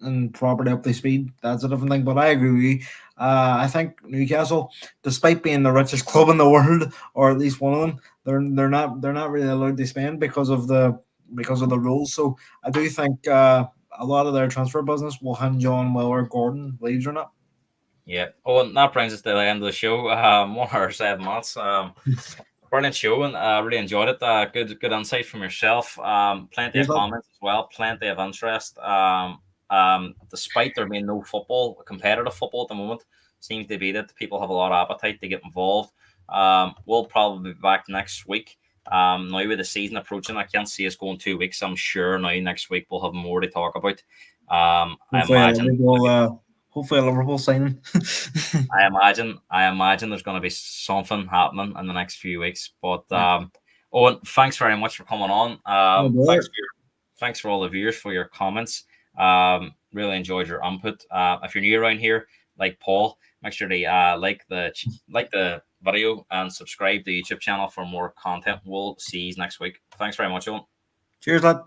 and properly up to speed. That's a different thing. But I agree with you. I think Newcastle, despite being the richest club in the world, or at least one of them, they're not really allowed to spend because of the rules. So I do think a lot of their transfer business will hinge on whether Gordon leaves or not. Yeah. Oh, and that brings us to the end of the show. 1 hour 7 minutes. Brilliant show, and I really enjoyed it. Good insight from yourself. Plenty Here's of that. comments as well. Plenty of interest. Despite there being no competitive football at the moment, seems to be that people have a lot of appetite to get involved. We'll probably be back next week. Now with the season approaching, I can't see us going 2 weeks. I'm sure now next week we'll have more to talk about. I Hopefully, imagine. hopefully a Liverpool signing. I imagine there's going to be something happening in the next few weeks. But Owen, thanks very much for coming on. No bother. Thanks for all the viewers for your comments. Really enjoyed your input. If you're new around here, like Paul, make sure to like the video and subscribe to the YouTube channel for more content. We'll see you next week. Thanks very much, Owen. Cheers, lad.